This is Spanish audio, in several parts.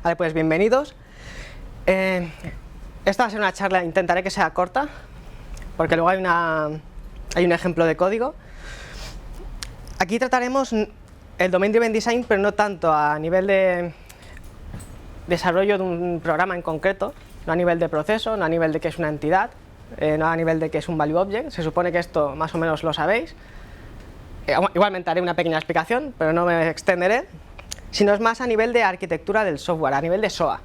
Vale, pues bienvenidos. Esta va a ser una charla, intentaré que sea corta, porque luego hay un ejemplo de código. Aquí trataremos el Domain Driven Design, pero no tanto a nivel de desarrollo de un programa en concreto, no a nivel de proceso, no a nivel de que es una entidad, no a nivel de que es un value object. Se supone que esto más o menos lo sabéis. Igualmente haré una pequeña explicación, pero no me extenderé, sino es más a nivel de arquitectura del software, a nivel de SOA.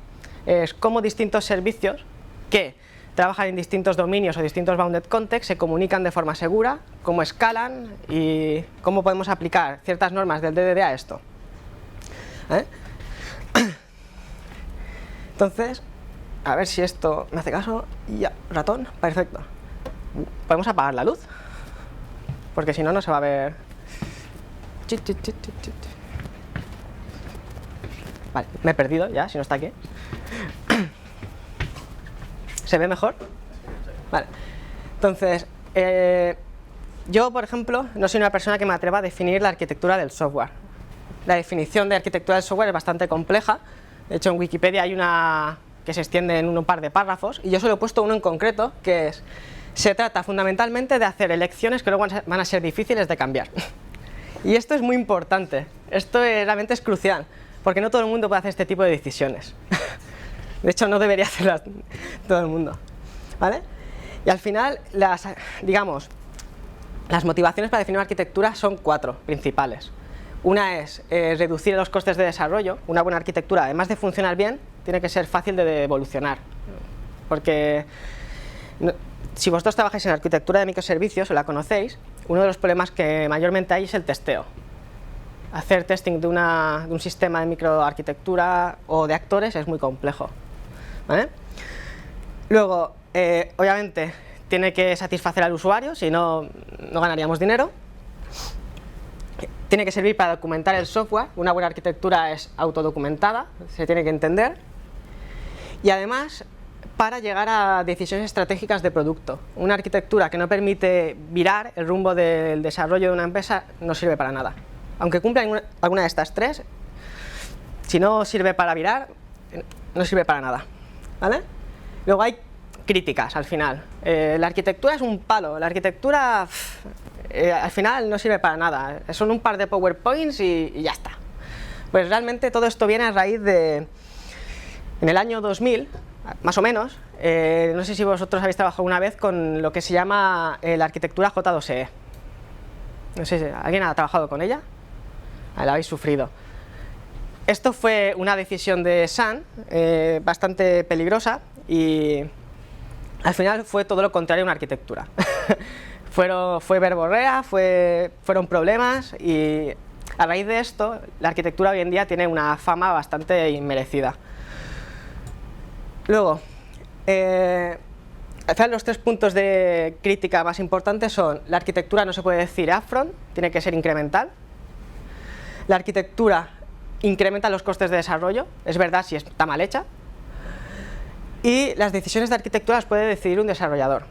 Es cómo distintos servicios que trabajan en distintos dominios o distintos bounded contexts se comunican de forma segura, cómo escalan y cómo podemos aplicar ciertas normas del DDD a esto. Entonces, a ver si esto me hace caso. Ya, ratón, perfecto. ¿Podemos apagar la luz? Porque si no, no se va a ver. Vale, me he perdido ya, si no está aquí. ¿Se ve mejor? Vale. Entonces, yo, por ejemplo, no soy una persona que me atreva a definir la arquitectura del software. La definición de arquitectura del software es bastante compleja. De hecho, en Wikipedia hay una que se extiende en un par de párrafos, y yo solo he puesto uno en concreto, que es: se trata fundamentalmente de hacer elecciones que luego van a ser difíciles de cambiar. Y esto es muy importante, esto realmente es crucial, porque no todo el mundo puede hacer este tipo de decisiones. De hecho, no debería hacerlas todo el mundo, ¿vale? Y al final, las motivaciones para definir una arquitectura son 4 principales. Una es reducir los costes de desarrollo. Una buena arquitectura, además de funcionar bien, tiene que ser fácil de evolucionar, porque si vosotros trabajáis en arquitectura de microservicios o la conocéis, uno de los problemas que mayormente hay es el testeo. Hacer testing de un sistema de microarquitectura o de actores es muy complejo, ¿vale? Luego, obviamente, tiene que satisfacer al usuario, si no, no ganaríamos dinero. Tiene que servir para documentar el software. Una buena arquitectura es autodocumentada, se tiene que entender. Y además, para llegar a decisiones estratégicas de producto. Una arquitectura que no permite virar el rumbo del desarrollo de una empresa no sirve para nada. Aunque cumpla alguna de estas 3, si no sirve para virar, no sirve para nada, ¿vale? Luego hay críticas al final. La arquitectura es un palo, la arquitectura al final no sirve para nada. Son un par de PowerPoints y ya está. Pues realmente todo esto viene a raíz de, en el año 2000, más o menos, no sé si vosotros habéis trabajado una vez con lo que se llama la arquitectura J2EE. No sé si alguien ha trabajado con ella. La habéis sufrido. Esto fue una decisión de Sun bastante peligrosa, y al final fue todo lo contrario a una arquitectura. Fue verborrea, fueron problemas, y a raíz de esto la arquitectura hoy en día tiene una fama bastante inmerecida. Luego, los 3 puntos de crítica más importantes son: la arquitectura no se puede decir upfront, tiene que ser incremental. La arquitectura incrementa los costes de desarrollo, es verdad si está mal hecha. Y las decisiones de arquitectura las puede decidir un desarrollador.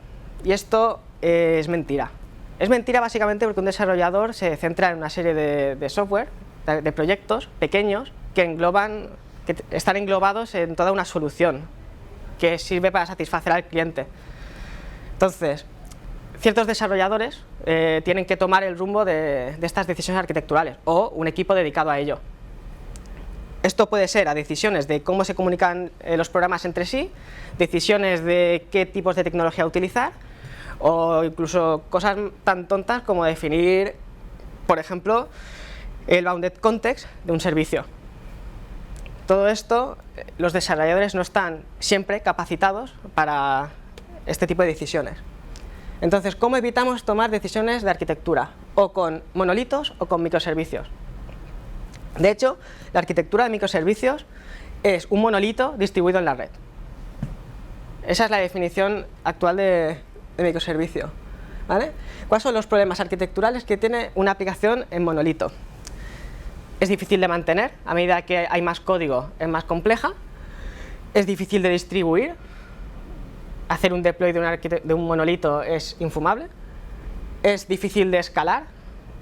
Y esto es mentira. Es mentira básicamente porque un desarrollador se centra en una serie de software, de proyectos pequeños que están englobados en toda una solución que sirve para satisfacer al cliente. Entonces, ciertos desarrolladores tienen que tomar el rumbo de estas decisiones arquitecturales, o un equipo dedicado a ello. Esto puede ser a decisiones de cómo se comunican los programas entre sí, decisiones de qué tipos de tecnología utilizar, o incluso cosas tan tontas como definir, por ejemplo, el bounded context de un servicio. Todo esto, los desarrolladores no están siempre capacitados para este tipo de decisiones. Entonces, ¿cómo evitamos tomar decisiones de arquitectura? O con monolitos o con microservicios. De hecho, la arquitectura de microservicios es un monolito distribuido en la red. Esa es la definición actual de microservicio, ¿vale? ¿Cuáles son los problemas arquitecturales que tiene una aplicación en monolito? Es difícil de mantener, a medida que hay más código es más compleja. Es difícil de distribuir. Hacer un deploy de un monolito es infumable. Es difícil de escalar.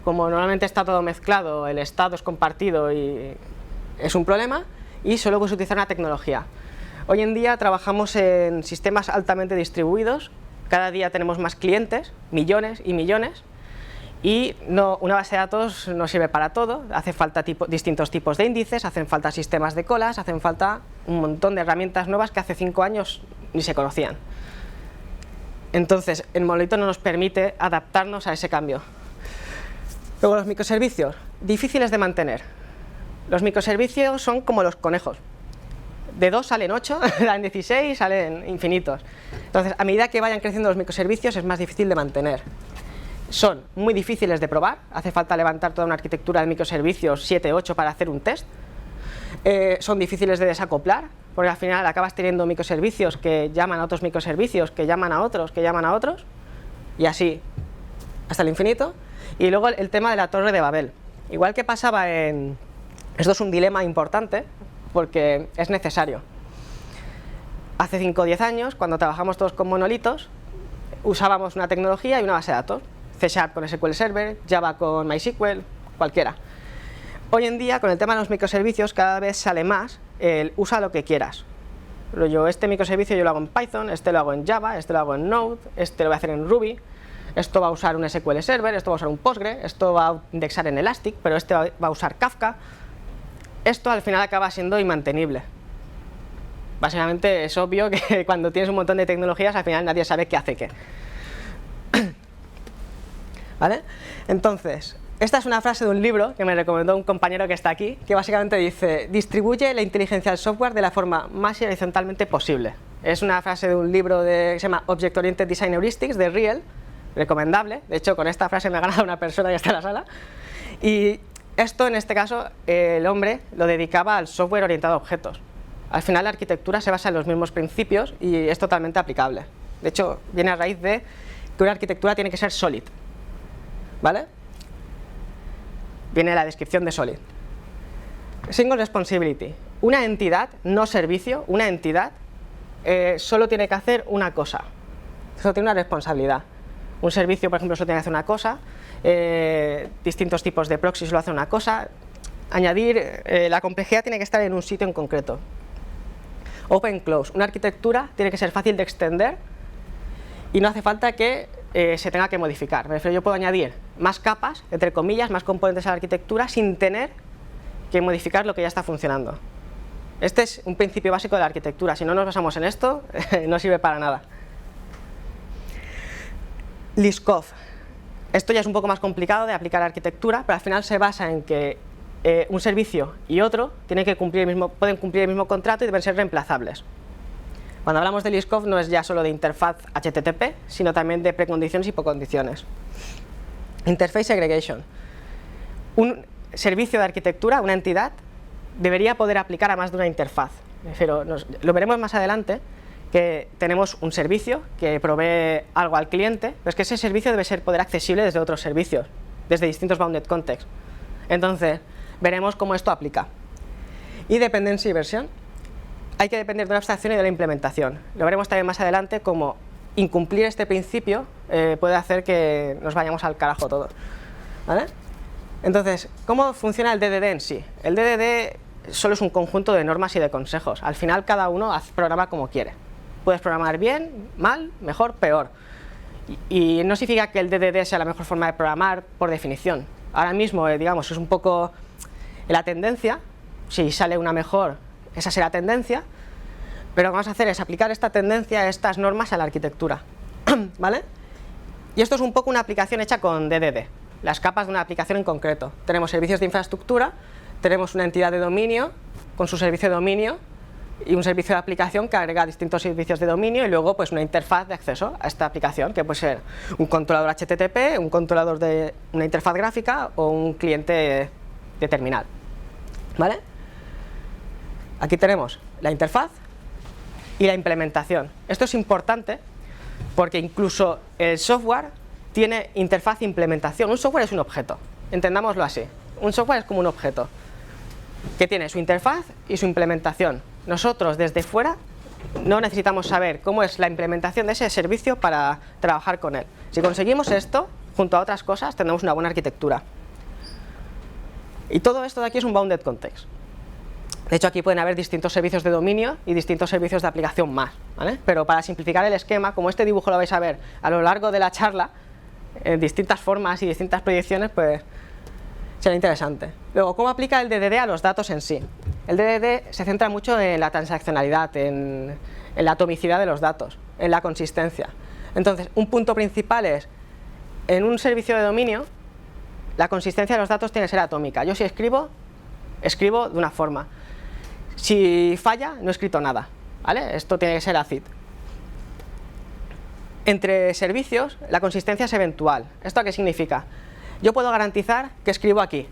Como normalmente está todo mezclado, el estado es compartido y es un problema. y solo puedes utilizar una tecnología. Hoy en día trabajamos en sistemas altamente distribuidos, cada día tenemos más clientes, millones y millones, y una base de datos no sirve para todo, hace falta distintos tipos de índices, hacen falta sistemas de colas, hacen falta un montón de herramientas nuevas que hace 5 años ni se conocían. Entonces, el monolito no nos permite adaptarnos a ese cambio. Luego, los microservicios, difíciles de mantener. Los microservicios son como los conejos. De 2 salen 8, salen 16, salen infinitos. Entonces, a medida que vayan creciendo los microservicios, es más difícil de mantener. Son muy difíciles de probar, hace falta levantar toda una arquitectura de microservicios 7, 8 para hacer un test. Son difíciles de desacoplar, porque al final acabas teniendo microservicios que llaman a otros microservicios, que llaman a otros, que llaman a otros, y así hasta el infinito. Y luego el tema de la Torre de Babel. Igual que pasaba en... Esto es un dilema importante, porque es necesario. Hace 5 o 10 años, cuando trabajamos todos con monolitos, usábamos una tecnología y una base de datos. C# con SQL Server, Java con MySQL, cualquiera. Hoy en día, con el tema de los microservicios, cada vez sale más el usa lo que quieras. Este microservicio yo lo hago en Python, este lo hago en Java, este lo hago en Node, este lo voy a hacer en Ruby, esto va a usar un SQL Server, esto va a usar un Postgre, esto va a indexar en Elastic, pero este va a usar Kafka. Esto al final acaba siendo inmantenible. Básicamente es obvio que cuando tienes un montón de tecnologías, al final nadie sabe qué hace qué. ¿Vale? Entonces, esta es una frase de un libro que me recomendó un compañero que está aquí, que básicamente dice: distribuye la inteligencia del software de la forma más horizontalmente posible. Es una frase de un libro que se llama Object Oriented Design Heuristics, de Riel, recomendable. De hecho, con esta frase me ha ganado una persona que está en la sala. Y esto, en este caso, el hombre lo dedicaba al software orientado a objetos. Al final, la arquitectura se basa en los mismos principios y es totalmente aplicable. De hecho, viene a raíz de que una arquitectura tiene que ser solid. ¿Vale? Viene la descripción de solid. Single responsibility. Una entidad, no servicio, una entidad solo tiene que hacer una cosa. Solo tiene una responsabilidad. Un servicio, por ejemplo, solo tiene que hacer una cosa. Distintos tipos de proxies lo hacen una cosa. Añadir, la complejidad tiene que estar en un sitio en concreto. Open close. Una arquitectura tiene que ser fácil de extender y no hace falta que se tenga que modificar. Me refiero, yo puedo añadir más capas, entre comillas, más componentes a la arquitectura sin tener que modificar lo que ya está funcionando. Este es un principio básico de la arquitectura. Si no nos basamos en esto, no sirve para nada. Liskov. Esto ya es un poco más complicado de aplicar a la arquitectura, pero al final se basa en que un servicio y otro pueden cumplir el mismo contrato y deben ser reemplazables. Cuando hablamos de Liskov no es ya solo de interfaz HTTP, sino también de precondiciones y poscondiciones. Interface segregation. Un servicio de arquitectura, una entidad, debería poder aplicar a más de una interfaz. Pero lo veremos más adelante, que tenemos un servicio que provee algo al cliente, pero es que ese servicio debe poder accesible desde otros servicios, desde distintos bounded contexts. Entonces, veremos cómo esto aplica. Y dependency version. Hay que depender de una abstracción y de la implementación. Lo veremos también más adelante, como incumplir este principio puede hacer que nos vayamos al carajo todos. ¿Vale? Entonces, ¿cómo funciona el DDD en sí? El DDD solo es un conjunto de normas y de consejos. Al final cada uno programa como quiere. Puedes programar bien, mal, mejor, peor. Y no significa que el DDD sea la mejor forma de programar por definición. Ahora mismo, digamos, es un poco la tendencia. Si sale una mejor, esa será tendencia. Pero lo que vamos a hacer es aplicar esta tendencia, estas normas a la arquitectura. ¿Vale? Y esto es un poco una aplicación hecha con DDD. Las capas de una aplicación en concreto. Tenemos servicios de infraestructura, tenemos una entidad de dominio con su servicio de dominio y un servicio de aplicación que agrega distintos servicios de dominio y luego pues una interfaz de acceso a esta aplicación, que puede ser un controlador HTTP, un controlador de una interfaz gráfica o un cliente de terminal. ¿Vale? Aquí tenemos la interfaz y la implementación. Esto es importante porque incluso el software tiene interfaz e implementación. Un software es un objeto, entendámoslo así. Un software es como un objeto que tiene su interfaz y su implementación. Nosotros desde fuera no necesitamos saber cómo es la implementación de ese servicio para trabajar con él. Si conseguimos esto, junto a otras cosas, tendremos una buena arquitectura. Y todo esto de aquí es un bounded context. De hecho, aquí pueden haber distintos servicios de dominio y distintos servicios de aplicación más, ¿vale? Pero para simplificar el esquema, como este dibujo lo vais a ver a lo largo de la charla, en distintas formas y distintas proyecciones, pues será interesante. Luego, ¿cómo aplica el DDD a los datos en sí? El DDD se centra mucho en la transaccionalidad, en la atomicidad de los datos, en la consistencia. Entonces, un punto principal es, en un servicio de dominio, la consistencia de los datos tiene que ser atómica. Yo si escribo de una forma. Si falla, no he escrito nada, ¿vale? Esto tiene que ser ACID. Entre servicios, la consistencia es eventual. ¿Esto qué significa? Yo puedo garantizar que escribo aquí,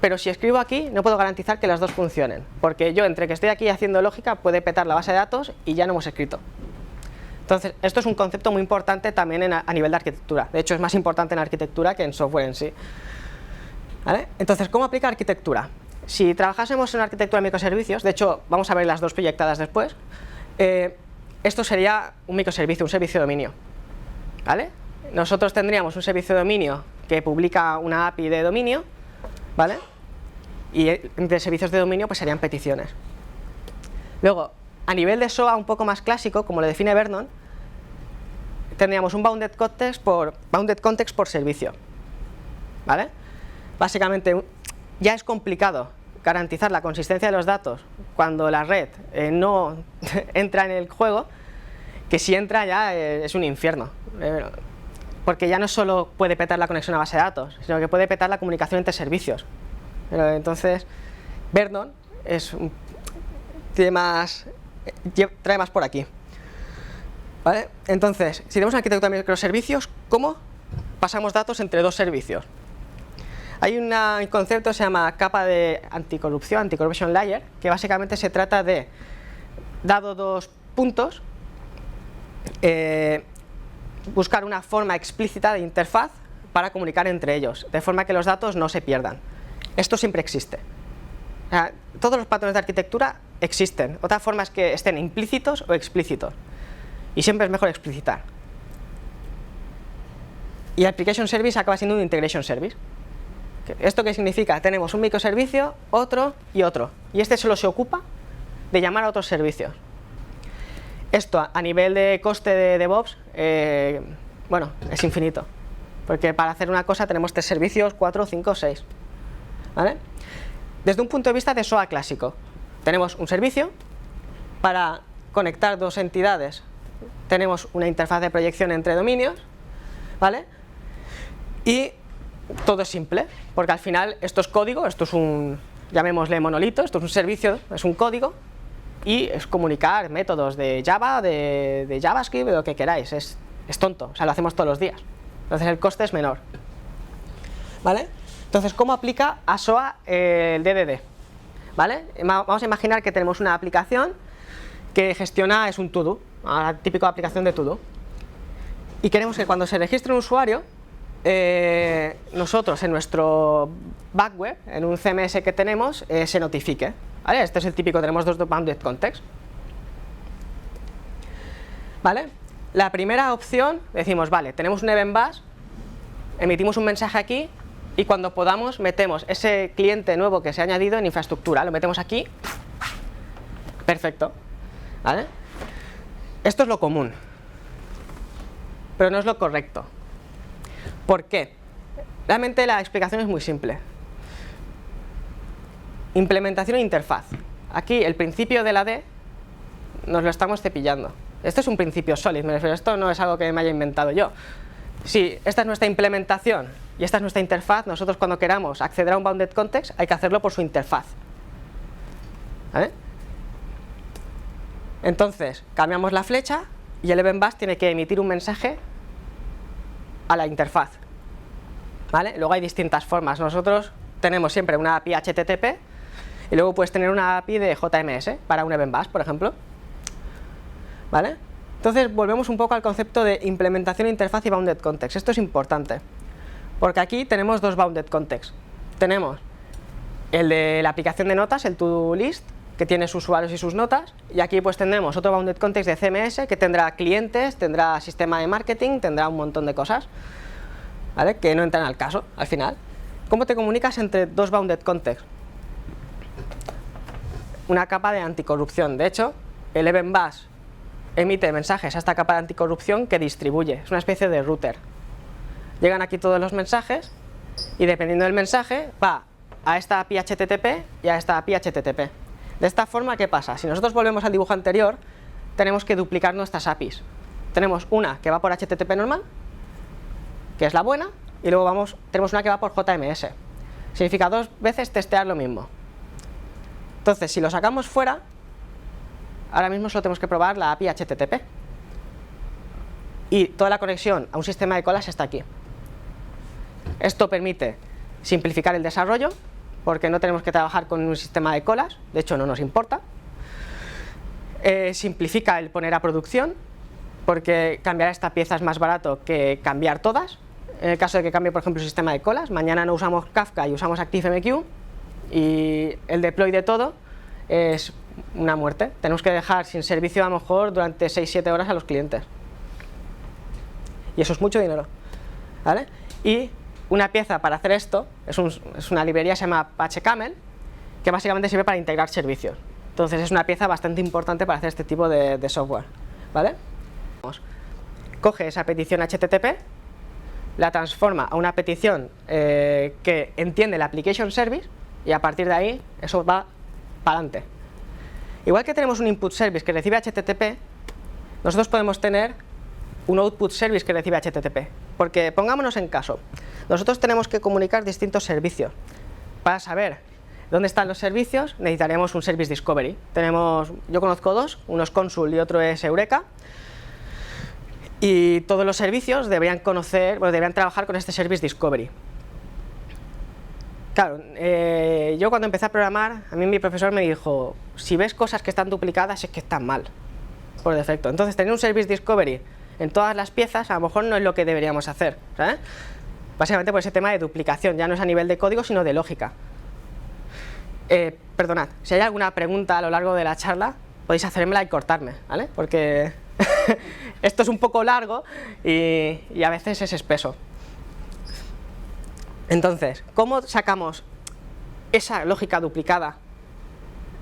pero si escribo aquí, no puedo garantizar que las dos funcionen, porque yo, entre que estoy aquí haciendo lógica, puede petar la base de datos y ya no hemos escrito. Entonces, esto es un concepto muy importante también a nivel de arquitectura. De hecho, es más importante en arquitectura que en software en sí. ¿Vale? Entonces, ¿cómo aplica arquitectura? Si trabajásemos en una arquitectura de microservicios, de hecho, vamos a ver las dos proyectadas después, esto sería un microservicio, un servicio de dominio, ¿vale? Nosotros tendríamos un servicio de dominio que publica una API de dominio, ¿vale? Y entre servicios de dominio pues serían peticiones. Luego, a nivel de SOA un poco más clásico, como lo define Vernon, tendríamos un bounded context por servicio, ¿vale? Básicamente, ya es complicado garantizar la consistencia de los datos cuando la red no entra en el juego, que si entra ya es un infierno, porque ya no solo puede petar la conexión a base de datos, sino que puede petar la comunicación entre servicios. Entonces, Vernon trae más por aquí, ¿vale? Entonces, si tenemos una arquitectura de microservicios, ¿cómo pasamos datos entre dos servicios? Hay un concepto que se llama capa de anticorrupción, anti-corruption layer, que básicamente se trata de, dado dos puntos, buscar una forma explícita de interfaz para comunicar entre ellos, de forma que los datos no se pierdan. Esto siempre existe. O sea, todos los patrones de arquitectura existen. Otra forma es que estén implícitos o explícitos. Y siempre es mejor explicitar. Y Application Service acaba siendo un Integration Service. ¿Esto qué significa? Tenemos un microservicio, otro y otro. Y este solo se ocupa de llamar a otros servicios. Esto a nivel de coste de DevOps, bueno, es infinito. Porque para hacer una cosa tenemos 3 servicios, 4, 5, 6. ¿Vale? Desde un punto de vista de SOA clásico, tenemos un servicio para conectar dos entidades. Tenemos una interfaz de proyección entre dominios, ¿vale? Y todo es simple, porque al final esto es código, esto es un, llamémosle monolito, esto es un servicio, es un código, y es comunicar métodos de Java, de JavaScript, de lo que queráis, es tonto, o sea, lo hacemos todos los días. Entonces el coste es menor, ¿vale? Entonces, ¿cómo aplica a SOA el DDD? ¿Vale? Vamos a imaginar que tenemos una aplicación que gestiona, es un to-do, la típica aplicación de to-do, y queremos que cuando se registre un usuario, nosotros en nuestro back web, en un CMS que tenemos, se notifique, ¿vale? Este es el típico, tenemos dos bounded context, ¿vale? La primera opción, decimos, vale, tenemos un event bus, emitimos un mensaje aquí, y cuando podamos metemos ese cliente nuevo que se ha añadido en infraestructura, lo metemos aquí, perfecto, ¿vale? Esto es lo común, pero no es lo correcto. ¿Por qué? Realmente la explicación es muy simple. Implementación e interfaz. Aquí el principio de la D nos lo estamos cepillando. Esto es un principio sólido, me refiero, esto no es algo que me haya inventado yo. Si esta es nuestra implementación y esta es nuestra interfaz, nosotros cuando queramos acceder a un bounded context hay que hacerlo por su interfaz, ¿vale? Entonces, cambiamos la flecha y el event bus tiene que emitir un mensaje a la interfaz, ¿vale? Luego hay distintas formas. Nosotros tenemos siempre una API HTTP y luego puedes tener una API de JMS para un event bus, por ejemplo, ¿vale? Entonces volvemos un poco al concepto de implementación, interfaz y bounded context. Esto es importante, porque aquí tenemos dos bounded contexts. Tenemos el de la aplicación de notas, el to-do list, que tiene sus usuarios y sus notas, y aquí pues tendremos otro bounded context de CMS que tendrá clientes, tendrá sistema de marketing, tendrá un montón de cosas, ¿vale? Que no entran al caso al final. ¿Cómo te comunicas entre dos bounded contexts? una capa de anticorrupción. De hecho, el Event Bus emite mensajes a esta capa de anticorrupción que distribuye, es una especie de router. Llegan aquí todos los mensajes y dependiendo del mensaje va a esta API HTTP y a esta API HTTP. De esta forma, ¿qué pasa? Si nosotros volvemos al dibujo anterior, tenemos que duplicar nuestras APIs. Tenemos una que va por HTTP normal, que es la buena, y luego tenemos una que va por JMS. Significa 2 veces testear lo mismo. Entonces, si lo sacamos fuera, ahora mismo solo tenemos que probar la API HTTP. Y toda la conexión a un sistema de colas está aquí. Esto permite simplificar el desarrollo, porque no tenemos que trabajar con un sistema de colas, de hecho no nos importa. Simplifica el poner a producción, porque cambiar esta pieza es más barato que cambiar todas. En el caso de que cambie, por ejemplo, el sistema de colas, mañana no usamos Kafka y usamos ActiveMQ, y el deploy de todo es una muerte. Tenemos que dejar sin servicio a lo mejor durante 6-7 horas a los clientes. Y eso es mucho dinero, ¿vale? Y una pieza para hacer esto es una librería que se llama Apache Camel, que básicamente sirve para integrar servicios. Entonces es una pieza bastante importante para hacer este tipo de software, ¿vale? Coge esa petición HTTP, la transforma a una petición que entiende la application service, y a partir de ahí eso va para adelante. Igual que tenemos un input service que recibe HTTP, nosotros podemos tener un output service que recibe HTTP. Porque pongámonos en caso, nosotros tenemos que comunicar distintos servicios. Para saber dónde están los servicios necesitaremos un service discovery. Yo conozco dos, uno es Consul y otro es Eureka. Y todos los servicios deberían trabajar con este service discovery. Claro, yo cuando empecé a programar, a mí mi profesor me dijo, si ves cosas que están duplicadas es que están mal, por defecto. Entonces tener un service discovery en todas las piezas a lo mejor no es lo que deberíamos hacer, ¿sabes? Básicamente por ese tema de duplicación, ya no es a nivel de código sino de lógica. Perdonad, si hay alguna pregunta a lo largo de la charla podéis hacérmela y cortarme, ¿vale? Porque esto es un poco largo y a veces es espeso. Entonces, ¿cómo sacamos esa lógica duplicada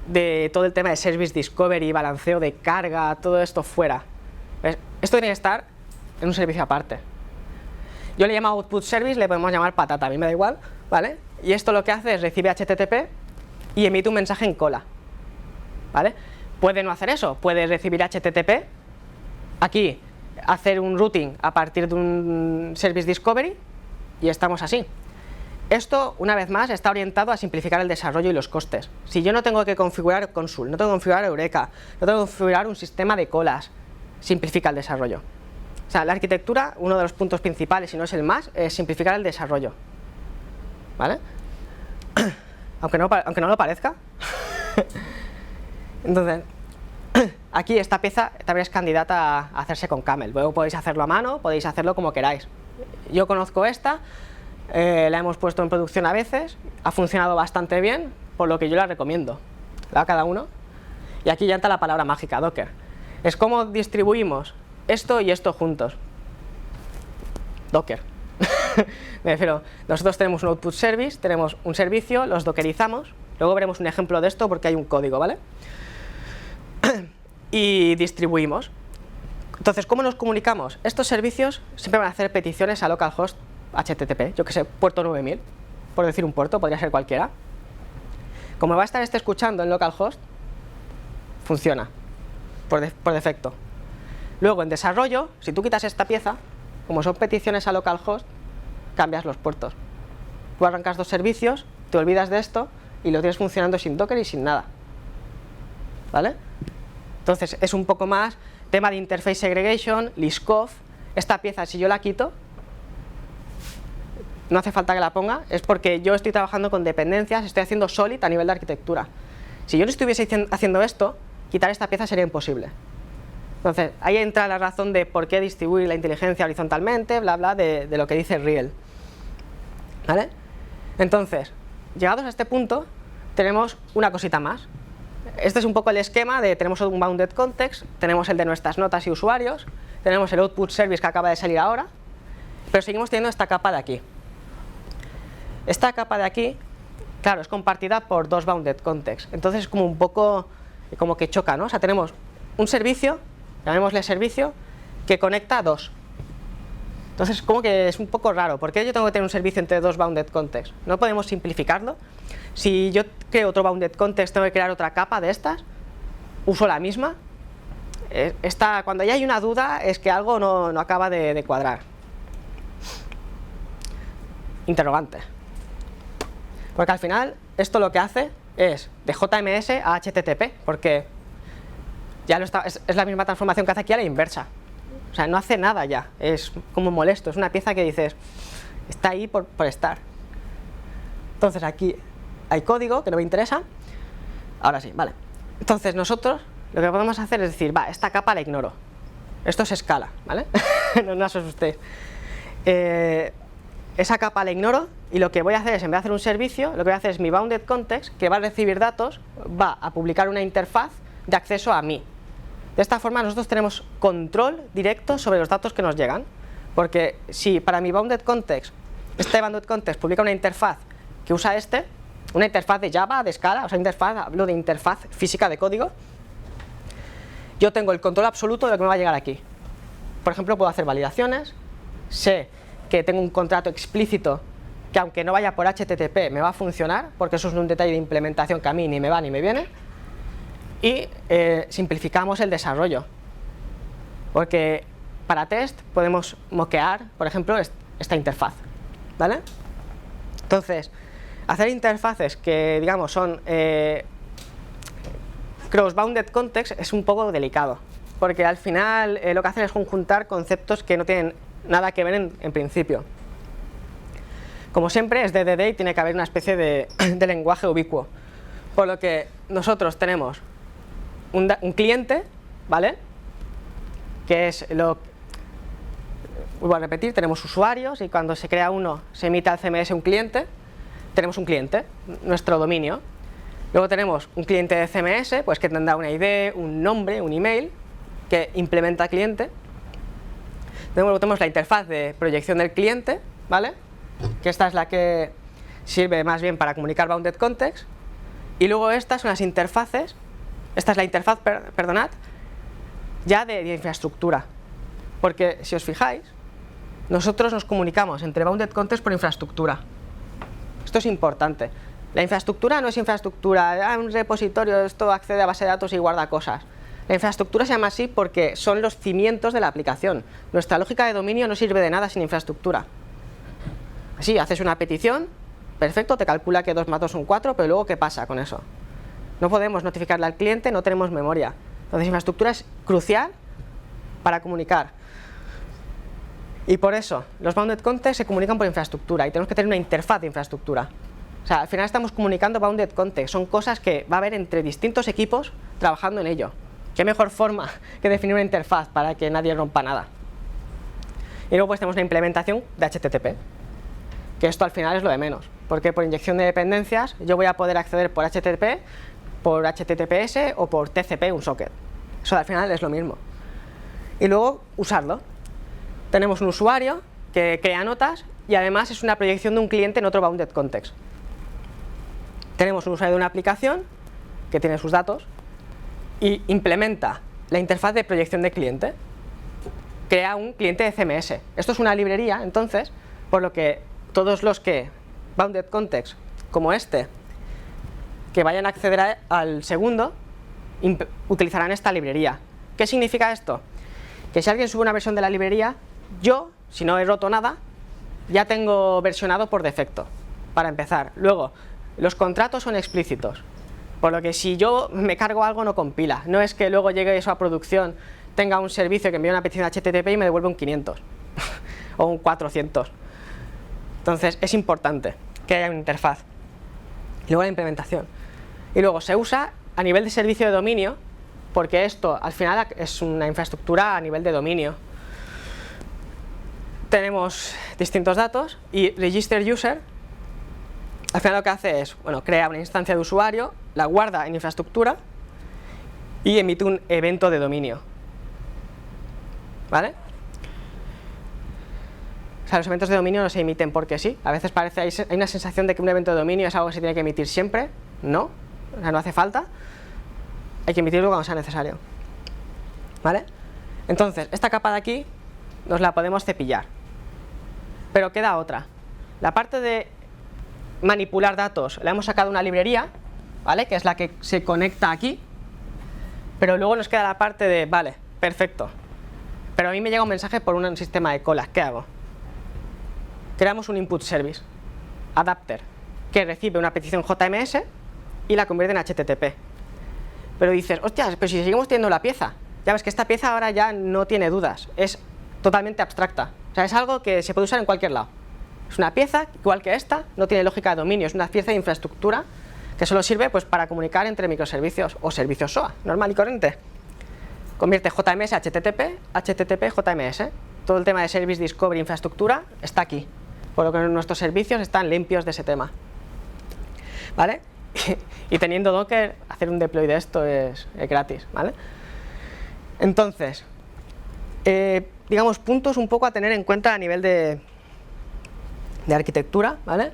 de todo el tema de Service Discovery, balanceo de carga, todo esto fuera? ¿Ves? Esto tiene que estar en un servicio aparte. Yo le llamo Output Service, le podemos llamar patata, a mí me da igual, ¿vale? Y esto lo que hace es recibe HTTP y emite un mensaje en cola, ¿vale? Puede no hacer eso, puede recibir HTTP, aquí hacer un routing a partir de un Service Discovery y estamos así. Esto, una vez más, está orientado a simplificar el desarrollo y los costes. Si yo no tengo que configurar Consul, no tengo que configurar Eureka, no tengo que configurar un sistema de colas, simplifica el desarrollo. O sea, la arquitectura, uno de los puntos principales, si no es el más, es simplificar el desarrollo, ¿vale? Aunque no lo parezca. Entonces, aquí esta pieza también es candidata a hacerse con Camel. Luego podéis hacerlo a mano, podéis hacerlo como queráis. Yo conozco esta, la hemos puesto en producción a veces, ha funcionado bastante bien, por lo que yo la recomiendo a cada uno. Y aquí ya entra la palabra mágica, Docker. Es como distribuimos esto y esto juntos. Docker. Me refiero, nosotros tenemos un output service, tenemos un servicio, los dockerizamos, luego veremos un ejemplo de esto porque hay un código, ¿vale? Y distribuimos. Entonces, ¿cómo nos comunicamos? Estos servicios siempre van a hacer peticiones a localhost HTTP, yo que sé, puerto 9000, por decir un puerto, podría ser cualquiera. Como va a estar escuchando en localhost, funciona por defecto. Luego, en desarrollo, si tú quitas esta pieza, como son peticiones a localhost, cambias los puertos. Tú arrancas dos servicios, te olvidas de esto y lo tienes funcionando sin Docker y sin nada, ¿vale? Entonces, es un poco más tema de interface segregation, Liskov. Esta pieza, si yo la quito, no hace falta que la ponga, es porque yo estoy trabajando con dependencias, estoy haciendo solid a nivel de arquitectura. Si yo no estuviese haciendo esto, quitar esta pieza sería imposible. Entonces, ahí entra la razón de por qué distribuir la inteligencia horizontalmente, bla, bla, de lo que dice Riel, ¿vale? Entonces, llegados a este punto, tenemos una cosita más. Este es un poco el esquema de, tenemos un bounded context, tenemos el de nuestras notas y usuarios, tenemos el output service que acaba de salir ahora, pero seguimos teniendo esta capa de aquí. Esta capa de aquí Claro, es compartida por dos bounded contexts. Entonces es como un poco, como que choca, ¿no? O sea, tenemos un servicio, llamémosle servicio, que conecta a dos. Entonces como que es un poco raro. ¿Por qué yo tengo que tener un servicio entre dos bounded contexts? ¿No podemos simplificarlo? Si yo creo otro bounded context, tengo que crear otra capa de estas, uso la misma. Cuando ya hay una duda es que algo no acaba de cuadrar. Interrogante. Porque al final esto lo que hace es de JMS a HTTP, porque ya es la misma transformación que hace aquí a la inversa. O sea, no hace nada ya, es como molesto, es una pieza que dices, está ahí por estar. Entonces aquí hay código que no me interesa. Ahora sí, vale. Entonces nosotros lo que podemos hacer es decir, va, esta capa la ignoro. Esto es escala, ¿vale? No os asustéis. Esa capa la ignoro y lo que voy a hacer es, en vez de hacer un servicio, lo que voy a hacer es mi bounded context, que va a recibir datos, va a publicar una interfaz de acceso a mí. De esta forma nosotros tenemos control directo sobre los datos que nos llegan, porque si para mi bounded context, este bounded context publica una interfaz que usa una interfaz de Java, de Scala, o sea, hablo de interfaz física de código, yo tengo el control absoluto de lo que me va a llegar aquí. Por ejemplo, puedo hacer validaciones, sé que tengo un contrato explícito que aunque no vaya por HTTP me va a funcionar, porque eso es un detalle de implementación que a mí ni me va ni me viene, y simplificamos el desarrollo, porque para test podemos moquear, por ejemplo, esta interfaz, ¿vale? Entonces, hacer interfaces que, digamos, son cross-bounded context es un poco delicado, porque al final lo que hacen es conjuntar conceptos que no tienen nada que ver en principio. Como siempre es DDD y tiene que haber una especie de lenguaje ubicuo, por lo que nosotros tenemos un cliente, ¿vale? Que es vuelvo a repetir, tenemos usuarios y cuando se crea uno se emite al CMS un cliente. Tenemos un cliente, nuestro dominio. Luego tenemos un cliente de CMS, pues que tendrá una ID, un nombre, un email, que implementa cliente. Luego tenemos la interfaz de proyección del cliente, ¿vale? Que esta es la que sirve más bien para comunicar bounded context. Y luego estas son las interfaces, esta es la interfaz, perdonad, ya de infraestructura. Porque si os fijáis, nosotros nos comunicamos entre bounded context por infraestructura. Esto es importante. La infraestructura no es infraestructura, un repositorio, esto accede a base de datos y guarda cosas. La infraestructura se llama así porque son los cimientos de la aplicación. Nuestra lógica de dominio no sirve de nada sin infraestructura. Así, haces una petición, perfecto, te calcula que 2 más 2 son 4, pero luego ¿qué pasa con eso? No podemos notificarle al cliente, no tenemos memoria. Entonces, infraestructura es crucial para comunicar. Y por eso, los bounded context se comunican por infraestructura y tenemos que tener una interfaz de infraestructura. O sea, al final estamos comunicando bounded context, son cosas que va a haber entre distintos equipos trabajando en ello. ¿Qué mejor forma que definir una interfaz para que nadie rompa nada? Y luego pues tenemos la implementación de HTTP, que esto al final es lo de menos, porque por inyección de dependencias yo voy a poder acceder por HTTP, por HTTPS o por TCP, un socket. Eso al final es lo mismo. Y luego usarlo. Tenemos un usuario que crea notas y además es una proyección de un cliente en otro bounded context. Tenemos un usuario de una aplicación que tiene sus datos y implementa la interfaz de proyección de cliente. Crea un cliente de CMS. Esto es una librería, entonces, por lo que todos los que bounded context como este que vayan a acceder al segundo utilizarán esta librería. ¿Qué significa esto? Que si alguien sube una versión de la librería, yo, si no he roto nada, ya tengo versionado por defecto, para empezar. Luego, los contratos son explícitos, por lo que si yo me cargo algo no compila. No es que luego llegue eso a producción, tenga un servicio que envíe una petición HTTP y me devuelve un 500 o un 400. Entonces es importante que haya una interfaz. Y luego la implementación. Y luego se usa a nivel de servicio de dominio, porque esto al final es una infraestructura a nivel de dominio. Tenemos distintos datos y register user al final lo que hace es, bueno, crea una instancia de usuario, la guarda en infraestructura y emite un evento de dominio. ¿Vale? sea, los eventos de dominio no se emiten porque sí. A veces hay una sensación de que un evento de dominio es algo que se tiene que emitir siempre. No, o sea, no hace falta. Hay que emitirlo cuando sea necesario. ¿Vale? Entonces, esta capa de aquí nos la podemos cepillar. Pero queda otra. La parte de manipular datos la hemos sacado de una librería, ¿vale? Que es la que se conecta aquí. Pero luego nos queda la parte de, vale, perfecto. Pero a mí me llega un mensaje por un sistema de colas. ¿Qué hago? Creamos un input service, adapter, que recibe una petición JMS y la convierte en HTTP. Pero dices, hostias, pero si seguimos teniendo la pieza. Ya ves que esta pieza ahora ya no tiene dudas, es totalmente abstracta. O sea, es algo que se puede usar en cualquier lado. Es una pieza, igual que esta, no tiene lógica de dominio, es una pieza de infraestructura que solo sirve pues, para comunicar entre microservicios o servicios SOA, normal y corriente. Convierte JMS a HTTP, HTTP JMS. Todo el tema de Service Discovery infraestructura está aquí, por lo que nuestros servicios están limpios de ese tema. ¿Vale? Y teniendo Docker, hacer un deploy de esto es gratis, ¿vale? Entonces, digamos, puntos un poco a tener en cuenta a nivel de arquitectura, ¿vale?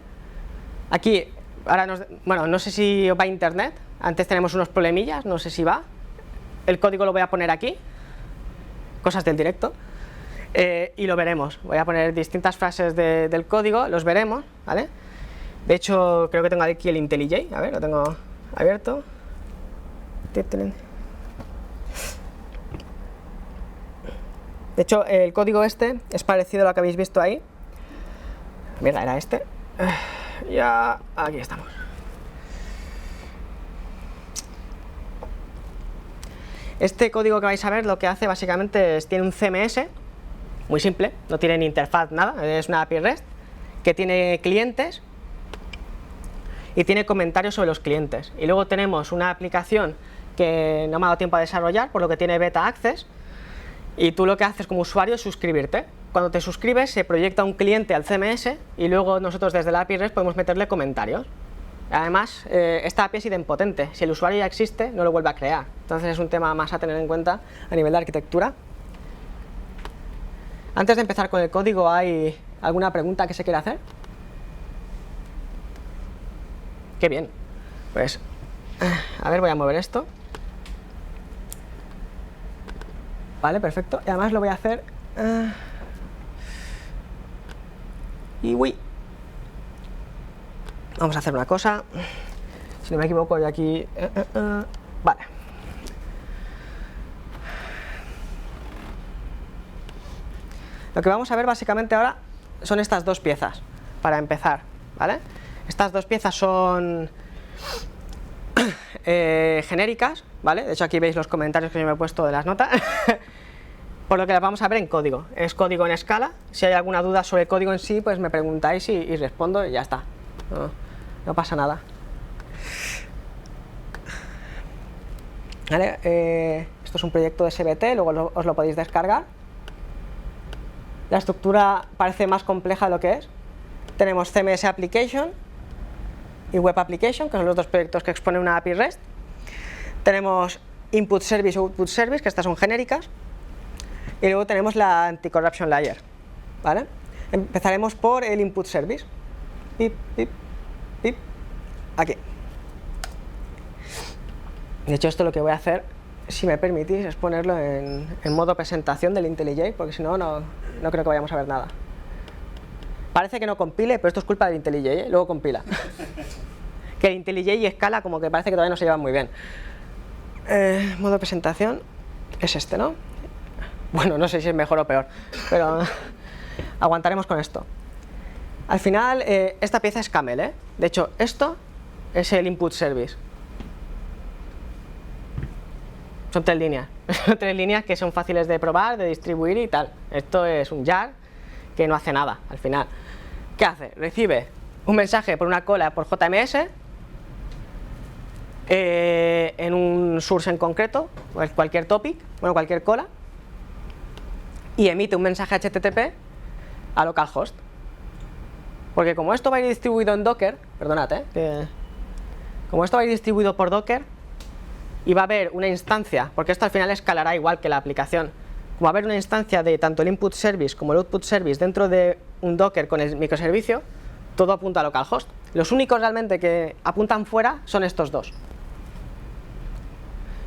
Aquí, ahora bueno, no sé si va a internet, antes tenemos unos problemillas, no sé si va. El código lo voy a poner aquí, cosas del directo, y lo veremos. Voy a poner distintas frases del código, los veremos, ¿vale? De hecho, creo que tengo aquí el IntelliJ, a ver, lo tengo abierto. De hecho, el código este es parecido a lo que habéis visto ahí. Mira, era este. Ya, aquí estamos. Este código que vais a ver lo que hace básicamente es, tiene un CMS, muy simple, no tiene ni interfaz, nada, es una API REST, que tiene clientes y tiene comentarios sobre los clientes. Y luego tenemos una aplicación que no me ha dado tiempo a desarrollar, por lo que tiene beta access, y tú lo que haces como usuario es suscribirte. Cuando te suscribes se proyecta un cliente al CMS y luego nosotros desde la API REST podemos meterle comentarios. Además, esta API es idempotente, si el usuario ya existe no lo vuelve a crear, entonces es un tema más a tener en cuenta a nivel de arquitectura. Antes de empezar con el código, ¿hay alguna pregunta que se quiera hacer? Qué bien, pues a ver, voy a mover esto. Vale, perfecto, y además lo voy a hacer y uy, vamos a hacer una cosa, si no me equivoco, voy aquí, vale. Lo que vamos a ver básicamente ahora son estas dos piezas, para empezar, ¿vale? Estas dos piezas son genéricas, ¿vale? De hecho aquí veis los comentarios que yo me he puesto de las notas, por lo que las vamos a ver en código. Es código en escala, si hay alguna duda sobre el código en sí, pues me preguntáis y respondo y ya está. No pasa nada. ¿Vale? Esto es un proyecto de SBT, luego os lo podéis descargar. La estructura parece más compleja de lo que es. Tenemos CMS Application y Web Application, que son los dos proyectos que exponen una API REST. Tenemos Input Service y Output Service, que estas son genéricas. Y luego tenemos la Anti-Corruption Layer, ¿vale? Empezaremos por el Input Service. Pip, pip, pip. Aquí. De hecho, esto lo que voy a hacer, si me permitís, es ponerlo en modo presentación del IntelliJ, porque si no, no creo que vayamos a ver nada. Parece que no compile, pero esto es culpa del IntelliJ, ¿eh? Luego compila. Que el IntelliJ y Scala como que parece que todavía no se llevan muy bien. Modo de presentación es este, ¿no? Bueno, no sé si es mejor o peor, pero aguantaremos con esto. Al final, esta pieza es camel, ¿eh? De hecho, esto es el input service. Son 3 líneas. Son 3 líneas que son fáciles de probar, de distribuir y tal. Esto es un jar que no hace nada al final. ¿Qué hace? Recibe un mensaje por una cola por JMS en un source en concreto, cualquier topic, bueno, cualquier cola, y emite un mensaje HTTP a localhost. Porque como esto va a ir distribuido en Docker, perdonad, como esto va a ir distribuido por Docker y va a haber una instancia, porque esto al final escalará igual que la aplicación, como va a haber una instancia de tanto el input service como el output service dentro de un Docker con el microservicio, todo apunta a localhost. Los únicos realmente que apuntan fuera son estos dos.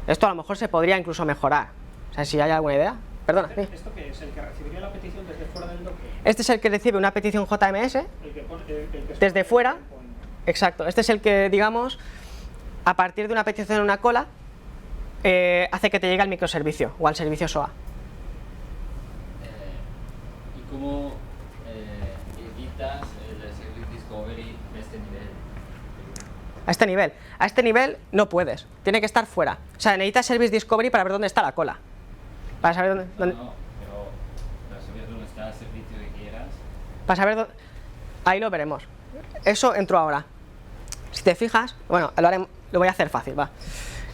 Esto a lo mejor se podría incluso mejorar. O sea, si hay alguna idea. Perdona. Sí. ¿Esto qué es? ¿El que recibiría la petición desde fuera del Docker? Este es el que recibe una petición JMS El que desde fuera. Exacto. Este es el que, digamos, a partir de una petición en una cola, hace que te llegue al microservicio o al servicio SOA. ¿Y cómo editas el Service Discovery a este nivel? A este nivel. A este nivel no puedes. Tiene que estar fuera. O sea, necesitas Service Discovery para ver dónde está la cola. Para saber dónde. No, pero para saber dónde está el servicio que quieras. Para saber dónde. Ahí lo veremos. Eso entró ahora. Si te fijas, bueno, lo voy a hacer fácil, va.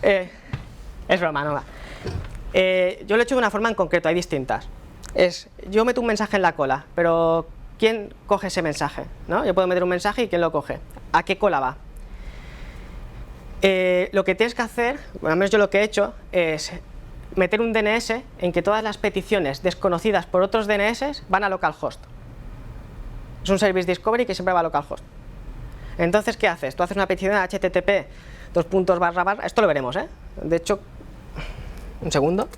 Es broma, no va. Yo lo he hecho de una forma en concreto, hay distintas. Yo meto un mensaje en la cola, pero ¿quién coge ese mensaje? ¿No? Yo puedo meter un mensaje y ¿quién lo coge? ¿A qué cola va? Lo que tienes que hacer, bueno, al menos yo lo que he hecho, es meter un DNS en que todas las peticiones desconocidas por otros DNS van a localhost. Es un Service Discovery que siempre va a localhost. Entonces, ¿qué haces? Tú haces una petición de HTTP, // esto lo veremos, ¿eh? De hecho, un segundo.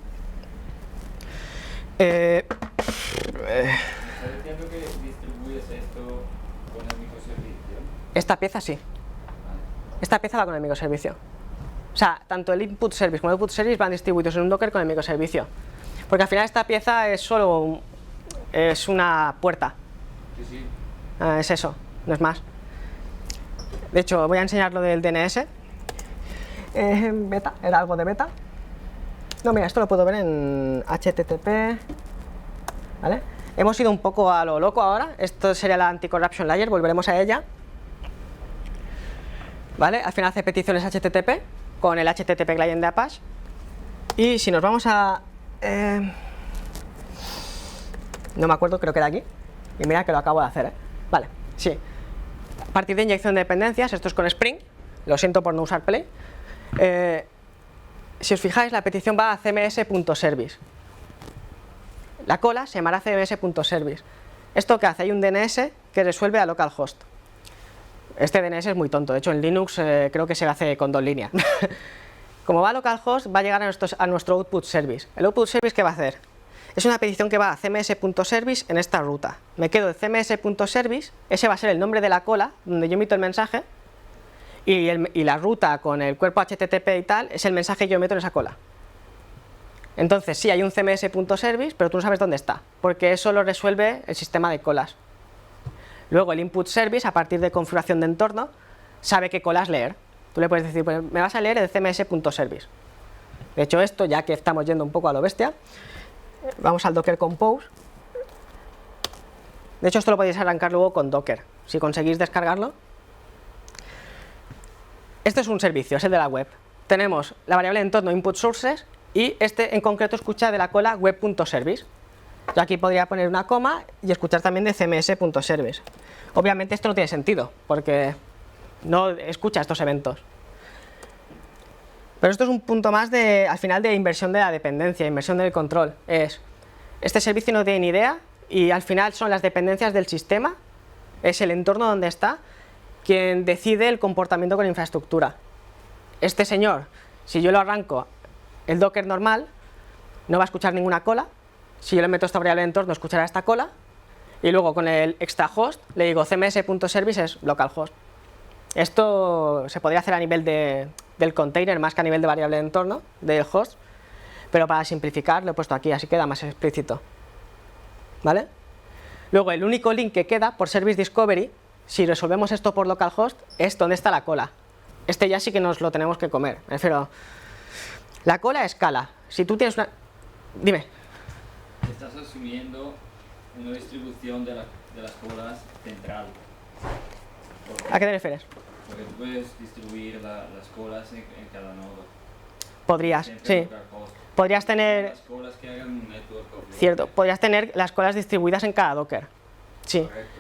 ¿Estás diciendo que distribuyes esto con el microservicio? Esta pieza sí. Esta pieza va con el microservicio. O sea, tanto el input service como el output service van distribuidos en un Docker con el microservicio. Porque al final esta pieza es solo es una puerta. Sí, sí. Es eso, no es más. De hecho, voy a enseñar lo del DNS. Beta, era algo de beta. No, mira, esto lo puedo ver en HTTP. ¿Vale? Hemos ido un poco a lo loco ahora. Esto sería la anti-corruption layer, volveremos a ella. ¿Vale? Al final hace peticiones HTTP con el HTTP client de Apache. Y si nos vamos a... no me acuerdo, creo que era aquí. Y mira que lo acabo de hacer, ¿eh? Vale, sí. A partir de inyección de dependencias, esto es con Spring. Lo siento por no usar Play. Si os fijáis, la petición va a cms.service. La cola se llamará cms.service. ¿Esto qué hace? Hay un DNS que resuelve a localhost. Este DNS es muy tonto, de hecho en Linux creo que se hace con 2 líneas. Como va a localhost, va a llegar a nuestro output service. ¿El output service qué va a hacer? Es una petición que va a cms.service en esta ruta. Me quedo de cms.service, ese va a ser el nombre de la cola donde yo emito el mensaje, y la ruta con el cuerpo HTTP y tal es el mensaje que yo meto en esa cola. Entonces sí, hay un cms.service, pero tú no sabes dónde está, porque eso lo resuelve el sistema de colas. Luego el input service, a partir de configuración de entorno, sabe qué colas leer. Tú le puedes decir, pues me vas a leer el cms.service. De hecho esto, ya que estamos yendo un poco a lo bestia, vamos al Docker Compose. De hecho esto lo podéis arrancar luego con Docker, si conseguís descargarlo. Este es un servicio, es el de la web. Tenemos la variable de entorno input sources y este en concreto escucha de la cola web.service. Yo aquí podría poner una coma y escuchar también de cms.service. Obviamente esto no tiene sentido porque no escucha estos eventos. Pero esto es un punto más de, al final, de inversión de la dependencia, inversión del control. Este servicio no tiene ni idea y al final son las dependencias del sistema, es el entorno donde está, quien decide el comportamiento con la infraestructura. Este señor, si yo lo arranco el Docker normal, no va a escuchar ninguna cola. Si yo le meto esta variable de entorno, escuchará esta cola. Y luego con el extra host le digo cms.service es localhost. Esto se podría hacer a nivel del container más que a nivel de variable de entorno del host, pero para simplificar lo he puesto aquí, así queda más explícito. ¿Vale? Luego el único link que queda por Service Discovery, si resolvemos esto por localhost, es dónde está la cola. Este ya sí que nos lo tenemos que comer. Me refiero, la cola escala. Si tú tienes una... Dime. Estás asumiendo una distribución de las colas central. ¿A qué te refieres? Porque tú puedes distribuir las colas en cada nodo. Podrías, Siempre sí. localhost. Podrías tener... Las colas que hagan un network of Cierto, local. podrías tener las colas distribuidas en cada Docker. Sí. Correcto.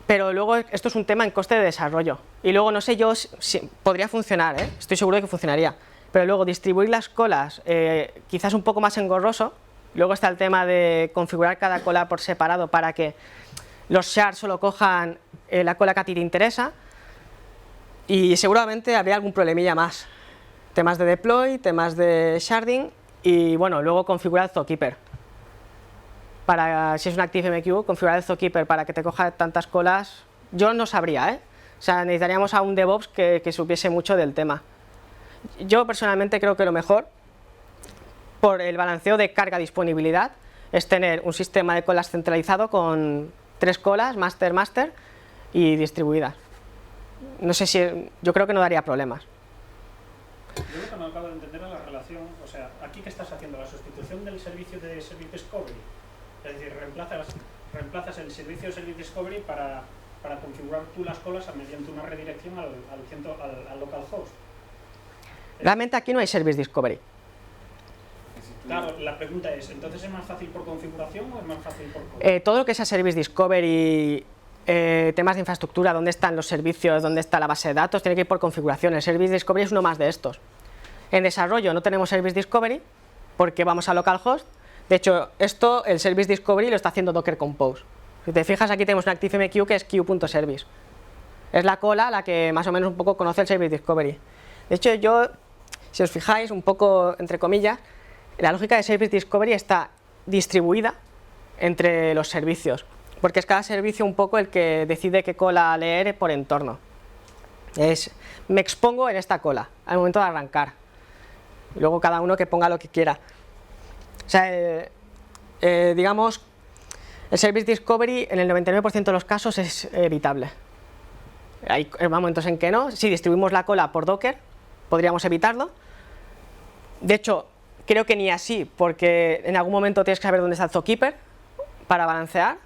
Pero luego esto es un tema en coste de desarrollo. Y luego no sé yo si podría funcionar, estoy seguro de que funcionaría. Pero luego distribuir las colas quizás un poco más engorroso, Luego está el tema de configurar cada cola por separado para que los shards solo cojan la cola que a ti te interesa. Y seguramente habría algún problemilla más. Temas de deploy, temas de sharding y bueno, luego configurar el Zookeeper. Para, si es un ActiveMQ, configurar el Zookeeper para que te coja tantas colas, yo no sabría, ¿eh? O sea, necesitaríamos a un DevOps que supiese mucho del tema. Yo personalmente creo que lo mejor, por el balanceo de carga-disponibilidad, es tener un sistema de colas centralizado con 3 colas, master y distribuidas. No sé si, yo creo que no daría problemas. Yo lo que no acabo de entender es la relación, o sea, aquí que estás haciendo la sustitución del servicio de Service Discovery, es decir, reemplazas el servicio de Service Discovery para configurar tú las colas mediante una redirección al localhost. Realmente aquí no hay Service Discovery. Claro, la pregunta es, ¿entonces es más fácil por configuración o es más fácil por cola? Todo lo que sea Service Discovery, temas de infraestructura, dónde están los servicios, dónde está la base de datos, tiene que ir por configuración. El Service Discovery es uno más de estos. En desarrollo no tenemos Service Discovery porque vamos a localhost. De hecho, el Service Discovery lo está haciendo Docker Compose. Si te fijas, aquí tenemos un ActiveMQ que es queue.service. Es la cola la que más o menos un poco conoce el Service Discovery. De hecho, si os fijáis, un poco entre comillas, la lógica de Service Discovery está distribuida entre los servicios, porque es cada servicio un poco el que decide qué cola leer por entorno. Me expongo en esta cola al momento de arrancar, y luego cada uno que ponga lo que quiera. O sea, digamos, el Service Discovery en el 99% de los casos es evitable. Hay momentos en que no. Si distribuimos la cola por Docker, podríamos evitarlo. De hecho, creo que ni así, porque en algún momento tienes que saber dónde está el Zookeeper para balancear,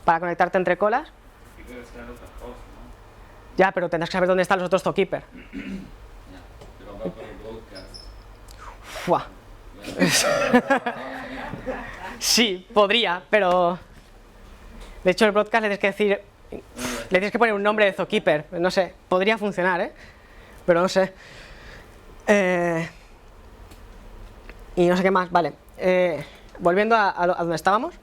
para conectarte entre colas. Ya, pero tendrás que saber dónde están los otros Zookeeper. Sí, podría, pero de hecho el broadcast le tienes que decir, le tienes que poner un nombre de Zookeeper, no sé, podría funcionar, pero no sé. Y no sé qué más, vale. Volviendo a donde estábamos.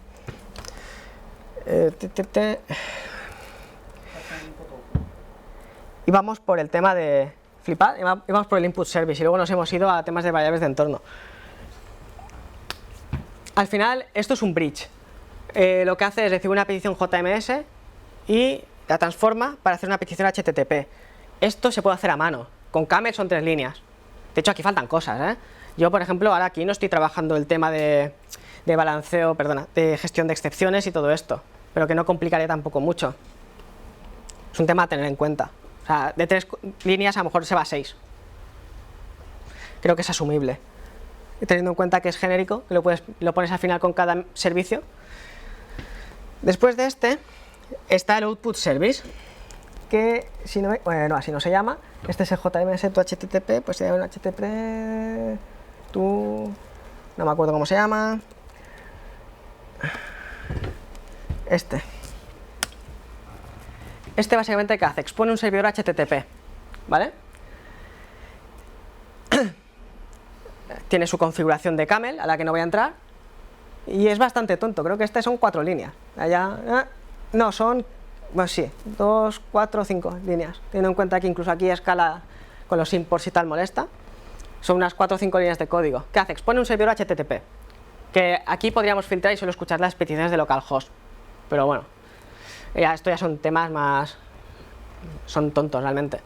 Íbamos por el tema de flipar, íbamos por el input service y luego nos hemos ido a temas de variables de entorno. Al final, esto es un bridge. Lo que hace es recibir una petición JMS y la transforma para hacer una petición HTTP. Esto se puede hacer a mano. Con Camel son 3 líneas. De hecho, aquí faltan cosas, Yo, por ejemplo, ahora aquí no estoy trabajando el tema de balanceo, de gestión de excepciones y todo esto, pero que no complicaré tampoco mucho. Es un tema a tener en cuenta. O sea, de 3 líneas a lo mejor se va a 6. Creo que es asumible. Y teniendo en cuenta que es genérico, que lo pones al final con cada servicio. Después de este, está el output service, que si no, bueno, así no se llama. Este es el JMS to HTTP, pues sería un HTTP no me acuerdo cómo se llama. Este básicamente, ¿qué hace? Expone un servidor HTTP, ¿vale? Tiene su configuración de Camel, a la que no voy a entrar, y es bastante tonto. Creo que son 4 líneas. Allá, no, son, bueno, sí, 2, 4, 5 líneas. Teniendo en cuenta que incluso aquí escala con los imports y tal molesta. Son unas 4 o 5 líneas de código. ¿Qué hace? Expone un servidor HTTP, que aquí podríamos filtrar y solo escuchar las peticiones de localhost. Pero bueno, esto ya son temas más, son tontos realmente.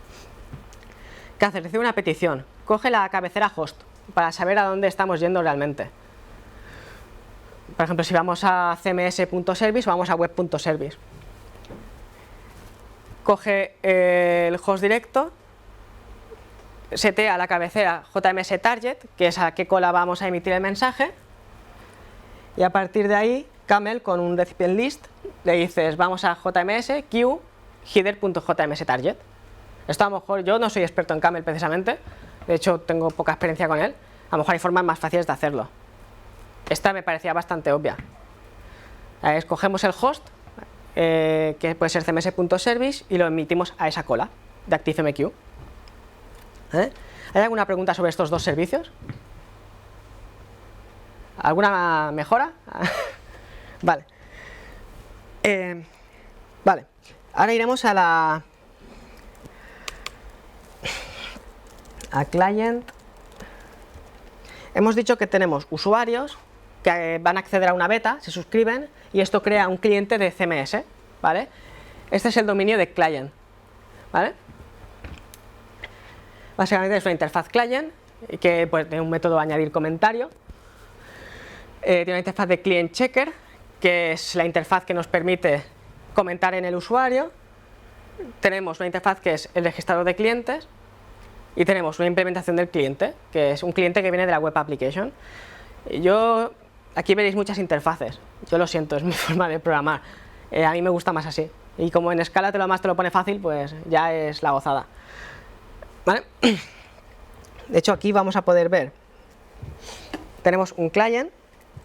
¿Qué hace? Recibe una petición, coge la cabecera host para saber a dónde estamos yendo realmente. Por ejemplo, si vamos a cms.service o vamos a web.service. Coge el host directo, setea la cabecera JMS target, que es a qué cola vamos a emitir el mensaje, y a partir de ahí Camel con un recipient list le dices vamos a JMS queue header.jms target. Esto a lo mejor, yo no soy experto en Camel precisamente, de hecho tengo poca experiencia con él, a lo mejor hay formas más fáciles de hacerlo. Esta me parecía bastante obvia. Escogemos el host, que puede ser cms.service, y lo emitimos a esa cola de ActiveMQ. ¿Hay alguna pregunta sobre estos dos servicios? ¿Alguna mejora? Vale. Vale. Ahora iremos a client. Hemos dicho que tenemos usuarios que van a acceder a una beta, se suscriben y esto crea un cliente de CMS, ¿vale? Este es el dominio de client, ¿vale? Básicamente es una interfaz client que pues, tiene un método de añadir comentario. Tiene una interfaz de client checker, que es la interfaz que nos permite comentar en el usuario. Tenemos una interfaz que es el registrador de clientes y tenemos una implementación del cliente, que es un cliente que viene de la web application. Aquí veréis muchas interfaces, yo lo siento, es mi forma de programar. A mí me gusta más así. Y como en Scala te lo pone fácil, pues ya es la gozada. ¿Vale? De hecho, aquí vamos a poder ver, tenemos un client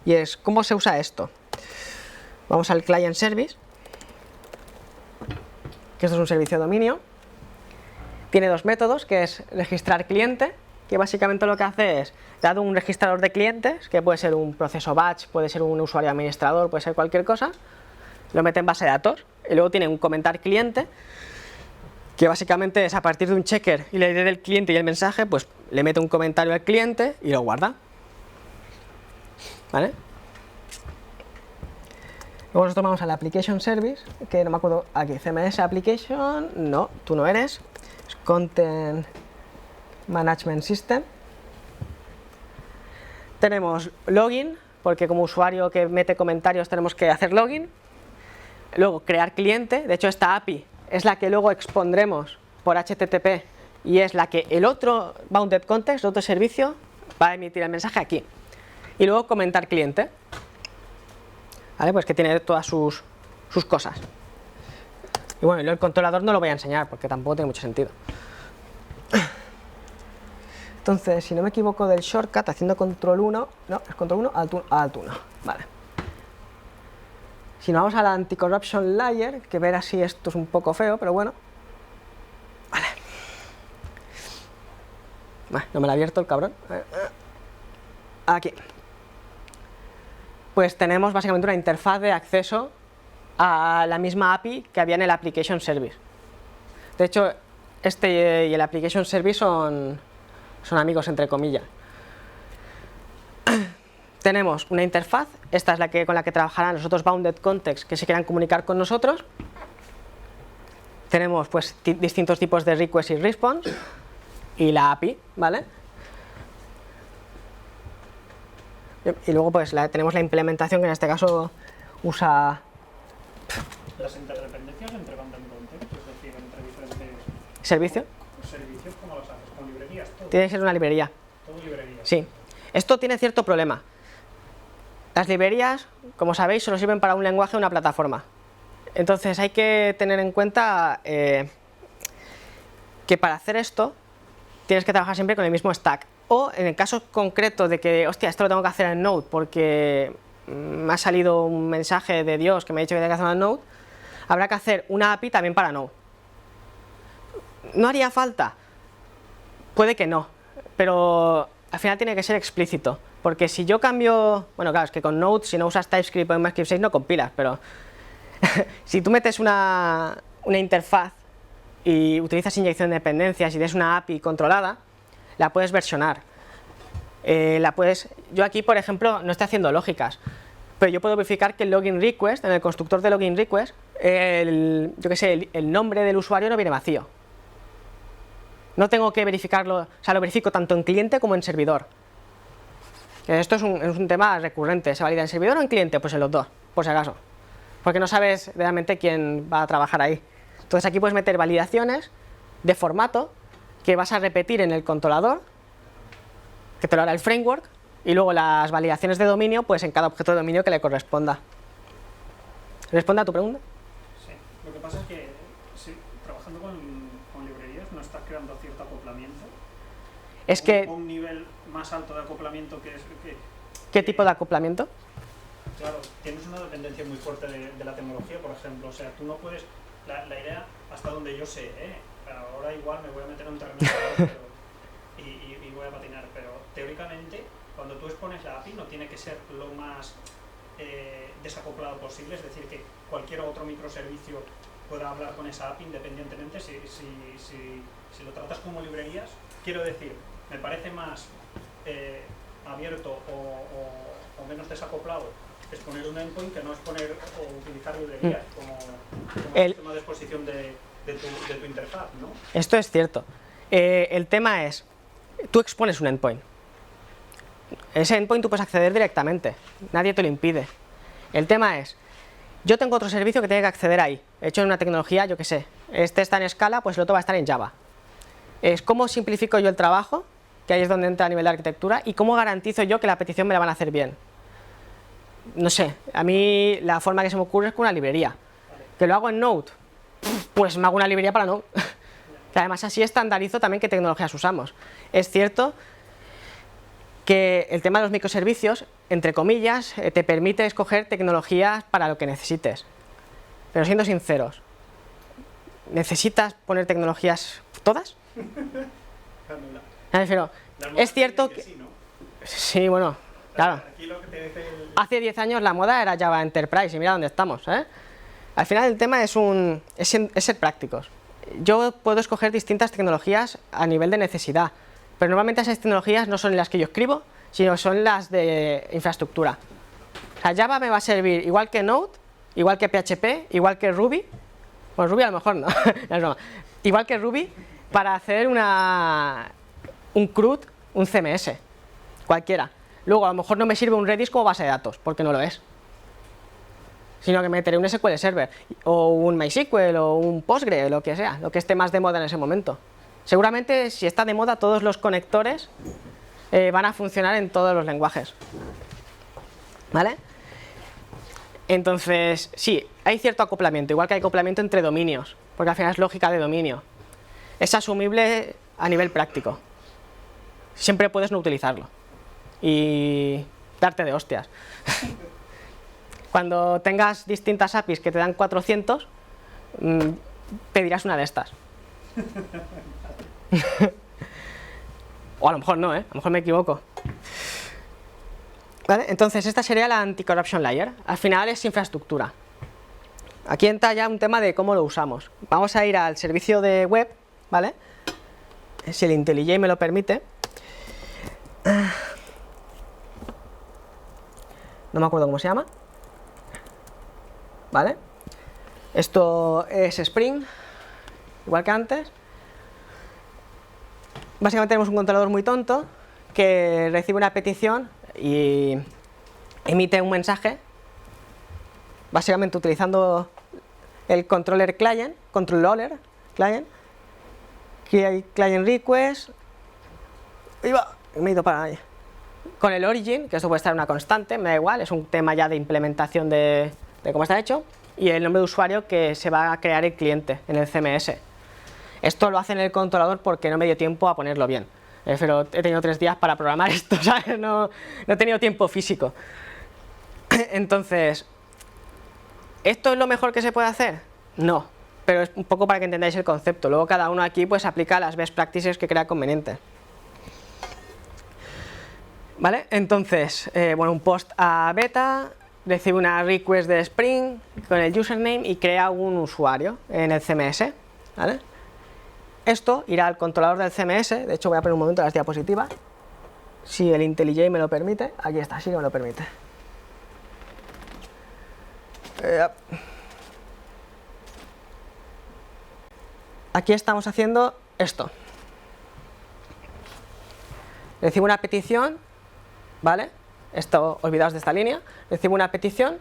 y es cómo se usa esto. Vamos al client service, que esto es un servicio de dominio. Tiene dos métodos, que es registrar cliente, que básicamente lo que hace es, dado un registrador de clientes, que puede ser un proceso batch, puede ser un usuario administrador, puede ser cualquier cosa, lo mete en base de datos, y luego tiene un comentar cliente, que básicamente es a partir de un checker y la ID del cliente y el mensaje, pues le mete un comentario al cliente y lo guarda. ¿Vale? Luego nosotros vamos a la application service, que no me acuerdo, aquí, CMS application, no, tú no eres, es content management system. Tenemos login, porque como usuario que mete comentarios tenemos que hacer login. Luego crear cliente, de hecho esta API es la que luego expondremos por HTTP y es la que el otro bounded context, el otro servicio, va a emitir el mensaje aquí. Y luego comentar cliente, ¿vale? Pues que tiene todas sus cosas. Y bueno, el controlador no lo voy a enseñar porque tampoco tiene mucho sentido. Entonces, si no me equivoco del shortcut, haciendo control 1, no, es control 1, alt 1, vale. Si nos vamos a la anti-corruption layer, que ver así esto es un poco feo, pero bueno. Vale. No me lo ha abierto el cabrón. Aquí. Pues tenemos básicamente una interfaz de acceso a la misma API que había en el Application Service. De hecho, este y el Application Service son amigos entre comillas. Tenemos una interfaz, esta es con la que trabajarán los otros bounded contexts que se quieran comunicar con nosotros. Tenemos pues distintos tipos de request y response y la API, ¿vale? Y luego pues tenemos la implementación que en este caso usa... Las interdependencias entre bounded context, es decir, entre diferentes... ¿Servicio? ¿Servicios cómo los haces? ¿Con librerías? Todo. Tiene que ser una librería. Todo librerías. Sí. Esto tiene cierto problema. Las librerías, como sabéis, solo sirven para un lenguaje o una plataforma. Entonces hay que tener en cuenta que para hacer esto tienes que trabajar siempre con el mismo stack. O en el caso concreto de que, hostia, esto lo tengo que hacer en Node porque me ha salido un mensaje de Dios que me ha dicho que tengo que hacerlo en Node, habrá que hacer una API también para Node. ¿No haría falta? Puede que no, pero al final tiene que ser explícito. Porque si yo cambio, bueno, claro, es que con Node, si no usas TypeScript o ECMAScript 6 no compilas, pero si tú metes una interfaz y utilizas inyección de dependencias y tienes una API controlada, la puedes versionar. Yo aquí, por ejemplo, no estoy haciendo lógicas, pero yo puedo verificar que el login request, en el constructor de login request, yo que sé, el nombre del usuario no viene vacío. No tengo que verificarlo, o sea, lo verifico tanto en cliente como en servidor. Esto es un tema recurrente. ¿Se valida en servidor o en cliente? Pues en los dos, por si acaso. Porque no sabes realmente quién va a trabajar ahí. Entonces aquí puedes meter validaciones de formato que vas a repetir en el controlador, que te lo hará el framework, y luego las validaciones de dominio, pues en cada objeto de dominio que le corresponda. ¿Responde a tu pregunta? Sí. Lo que pasa es que trabajando con librerías no estás creando cierto acoplamiento. Es que... Un nivel más alto de acoplamiento que... ¿Qué tipo de acoplamiento? Claro, tienes una dependencia muy fuerte de la tecnología, por ejemplo. O sea, tú no puedes... La idea, hasta donde yo sé, ahora igual me voy a meter en un terreno y voy a patinar, pero teóricamente cuando tú expones la API no tiene que ser lo más desacoplado posible, es decir, que cualquier otro microservicio pueda hablar con esa API independientemente. Si lo tratas como librerías, quiero decir, me parece más abierto o menos desacoplado exponer un endpoint que no exponer o utilizar librerías como sistema de exposición de tu interfaz, ¿no? Esto es cierto. El tema es, tú expones un endpoint. Ese endpoint tú puedes acceder directamente, nadie te lo impide. El tema es, yo tengo otro servicio que tiene que acceder ahí, hecho en una tecnología, yo qué sé, este está en Scala, pues el otro va a estar en Java. Es cómo simplifico yo el trabajo, que ahí es donde entra a nivel de arquitectura, y cómo garantizo yo que la petición me la van a hacer bien. No sé, a mí la forma que se me ocurre es con una librería. ¿Que lo hago en Node? Pues me hago una librería para Node. Que además así estandarizo también qué tecnologías usamos. Es cierto que el tema de los microservicios, entre comillas, te permite escoger tecnologías para lo que necesites. Pero siendo sinceros, ¿necesitas poner tecnologías todas? Pero es cierto que... sí, ¿no? Sí, bueno, claro. Aquí lo que te dice Hace 10 años la moda era Java Enterprise y mira dónde estamos, ¿eh? Al final el tema es ser prácticos. Yo puedo escoger distintas tecnologías a nivel de necesidad, pero normalmente esas tecnologías no son las que yo escribo, sino son las de infraestructura. O sea, Java me va a servir igual que Node, igual que PHP, igual que Ruby. Bueno, Ruby a lo mejor no, es broma. Igual que Ruby para hacer un CRUD, un CMS, cualquiera. Luego a lo mejor no me sirve un Redis como base de datos, porque no lo es. Sino que meteré un SQL Server, o un MySQL, o un Postgre, lo que sea, lo que esté más de moda en ese momento. Seguramente, si está de moda, todos los conectores van a funcionar en todos los lenguajes. ¿Vale? Entonces, sí, hay cierto acoplamiento, igual que hay acoplamiento entre dominios, porque al final es lógica de dominio. Es asumible a nivel práctico. Siempre puedes no utilizarlo y darte de hostias. Cuando tengas distintas APIs que te dan 400, pedirás una de estas. O a lo mejor no, a lo mejor me equivoco. ¿Vale? Entonces esta sería la anti-corruption layer. Al final es infraestructura. Aquí entra ya un tema de cómo lo usamos. Vamos a ir al servicio de web, ¿vale? Si el IntelliJ me lo permite. No me acuerdo cómo se llama. ¿Vale? Esto es Spring, igual que antes. Básicamente tenemos un controlador muy tonto que recibe una petición y emite un mensaje, básicamente utilizando el controller client, client request, me he ido para ahí. Con el origin, que esto puede estar en una constante, me da igual, es un tema ya de implementación de cómo está hecho, y el nombre de usuario que se va a crear el cliente en el CMS. Esto lo hace en el controlador porque no me dio tiempo a ponerlo bien. Pero he tenido 3 días para programar esto, ¿sabes? No he tenido tiempo físico. Entonces, ¿esto es lo mejor que se puede hacer? No, pero es un poco para que entendáis el concepto. Luego cada uno aquí pues aplica las best practices que crea convenientes. ¿Vale? Entonces, bueno, un post a beta, recibe una request de Spring con el username y crea un usuario en el CMS, ¿vale? Esto irá al controlador del CMS, de hecho voy a poner un momento las diapositivas, si el IntelliJ me lo permite, aquí está, sí que me lo permite. Aquí estamos haciendo esto. Recibo una petición, ¿vale? Esto, olvidaos de esta línea, recibo una petición,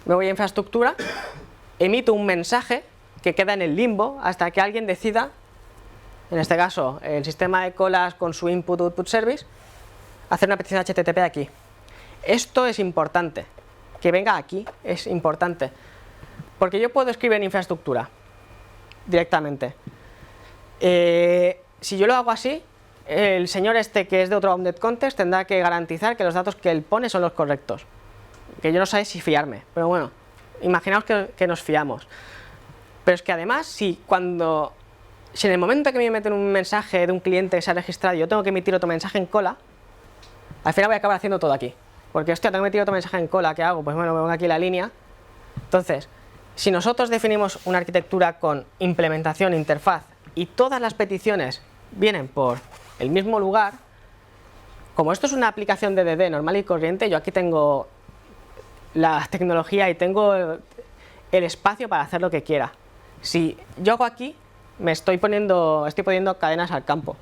me voy a infraestructura, emito un mensaje que queda en el limbo hasta que alguien decida, en este caso el sistema de colas con su input-output service, hacer una petición HTTP aquí. Esto es importante, que venga aquí es importante, porque yo puedo escribir en infraestructura directamente. Si yo lo hago así, el señor este que es de otro bounded context tendrá que garantizar que los datos que él pone son los correctos, que yo no sé si fiarme, pero bueno, imaginaos que nos fiamos. Pero es que además, si en el momento que me meten un mensaje de un cliente que se ha registrado y yo tengo que emitir otro mensaje en cola, al final voy a acabar haciendo todo aquí. Porque, hostia, tengo metido otro mensaje en cola, ¿qué hago? Pues bueno, me pongo aquí la línea. Entonces, si nosotros definimos una arquitectura con implementación, interfaz, y todas las peticiones vienen por el mismo lugar, como esto es una aplicación de DD normal y corriente, yo aquí tengo la tecnología y tengo el espacio para hacer lo que quiera. Si yo hago aquí, estoy poniendo cadenas al campo,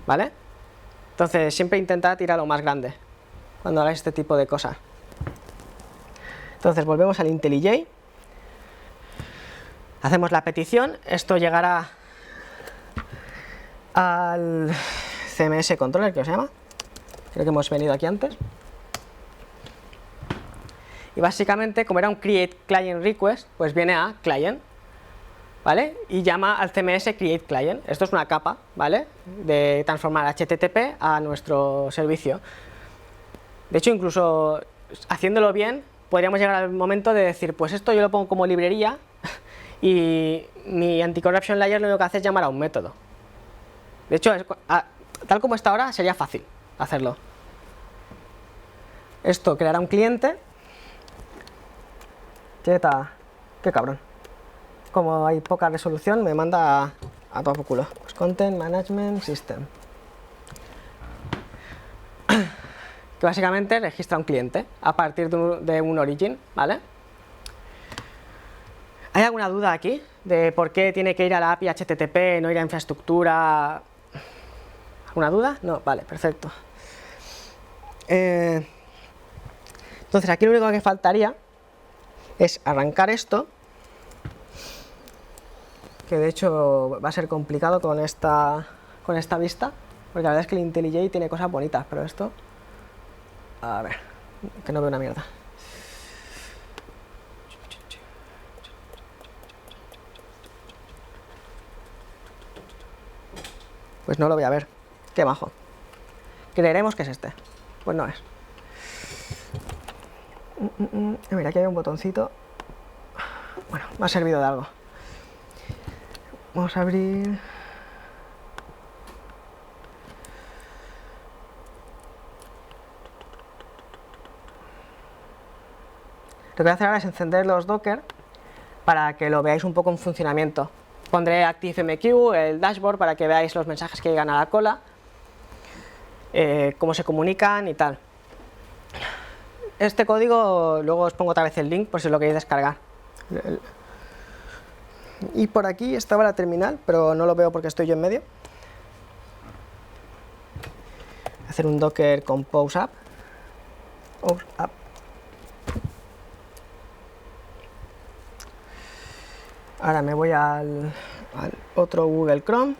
¿vale? Entonces siempre intentad ir a lo más grande cuando hagáis este tipo de cosas. Entonces volvemos al IntelliJ, hacemos la petición, esto llegará al CMS controller, que se llama, creo que hemos venido aquí antes. Y básicamente, como era un create client request, pues viene a client, ¿vale? Y llama al CMS create client. Esto es una capa, ¿vale? De transformar HTTP a nuestro servicio. De hecho, incluso haciéndolo bien, podríamos llegar al momento de decir, pues esto yo lo pongo como librería y mi anti-corruption layer lo único que hace es llamar a un método. De hecho, tal como está ahora, sería fácil hacerlo. Esto creará un cliente. Qué cabrón. Como hay poca resolución, me manda a todo por culo. Pues Content Management System. Que básicamente registra un cliente a partir de un origin, ¿vale? ¿Hay alguna duda aquí de por qué tiene que ir a la API HTTP, no ir a infraestructura? ¿Alguna duda? No, vale, perfecto. Entonces aquí lo único que faltaría es arrancar esto, que de hecho va a ser complicado con esta vista, porque la verdad es que el IntelliJ tiene cosas bonitas, pero esto, a ver, que no veo una mierda. Pues no lo voy a ver, qué majo. Creeremos que es este, pues no es. Mira, aquí hay un botoncito. Bueno, me ha servido de algo. Vamos a abrir. Lo que voy a hacer ahora es encender los Docker para que lo veáis un poco en funcionamiento. Pondré ActiveMQ, el dashboard, para que veáis los mensajes que llegan a la cola, cómo se comunican y tal. Este código, luego os pongo otra vez el link por si lo queréis descargar. Y por aquí estaba la terminal, pero no lo veo porque estoy yo en medio. Hacer un docker compose app. Ahora me voy al otro Google Chrome.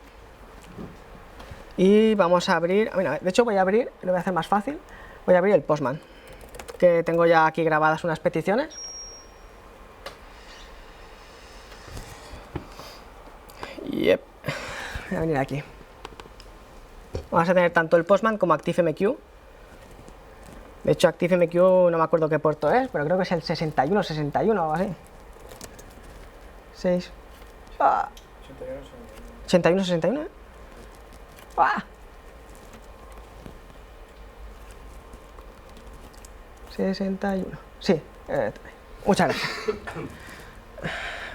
Y vamos a abrir, mira, de hecho voy a abrir, lo voy a hacer más fácil, voy a abrir el Postman, que tengo ya aquí grabadas unas peticiones. Yep. Voy a venir aquí. Vamos a tener tanto el Postman como ActiveMQ. De hecho, ActiveMQ no me acuerdo qué puerto es, pero creo que es el 61 o algo así. 6. 61. ¡Ah! 61. Sí, muchas gracias.